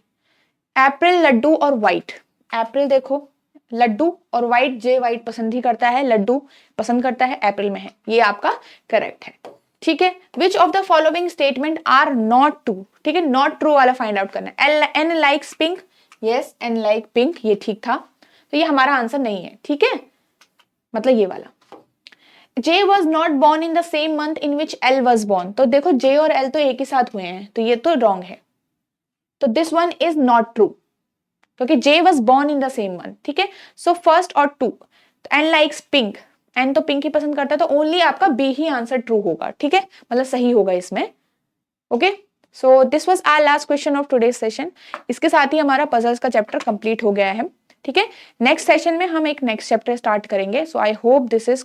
अप्रैल लड्डू और व्हाइट, अप्रैल देखो लड्डू और व्हाइट, जे व्हाइट पसंद ही करता है, लड्डू पसंद करता है, अप्रैल में है, ये आपका करेक्ट है, ठीक है। Which of the following statement are not true? ठीक है, नॉट ट्रू वाला फाइंड आउट करना है। N likes pink, yes, N like pink, ये ठीक था, तो ये हमारा आंसर नहीं है, ठीक है, मतलब ये वाला। J was not born in the same month in which L was born, तो देखो J और L तो एक ही साथ हुए हैं, तो ये तो रॉन्ग है, तो this one is not true, क्योंकि J was born in the same month, ठीक है। सो फर्स्ट और two, N likes pink, N तो पिंक ही पसंद करता है, तो ओनली आपका B ही आंसर ट्रू होगा, ठीक है, मतलब सही होगा इसमें, okay. So this was our last question of today's session. इसके साथ ही हमारा पजल्स का चैप्टर कंप्लीट हो गया है, ठीक है। नेक्स्ट सेशन में हम एक नेक्स्ट चैप्टर स्टार्ट करेंगे, so I hope this is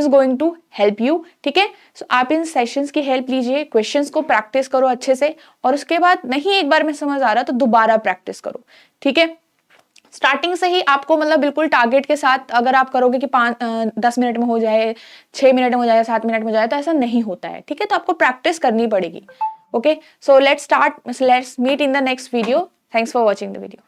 going to help you, ठीक है। सो आप इन सेशंस की हेल्प लीजिए, क्वेश्चंस को प्रैक्टिस करो अच्छे से, और उसके बाद नहीं एक बार में समझ आ रहा तो दोबारा प्रैक्टिस करो, ठीक है। स्टार्टिंग से ही आपको मतलब बिल्कुल टारगेट के साथ अगर आप करोगे कि 10 मिनट में हो जाए, 6 मिनट में हो जाए, 7 मिनट में हो जाए, तो ऐसा नहीं होता है, ठीक है, तो आपको प्रैक्टिस करनी पड़ेगी, okay. So let's meet in the next video. Thanks for watching the video.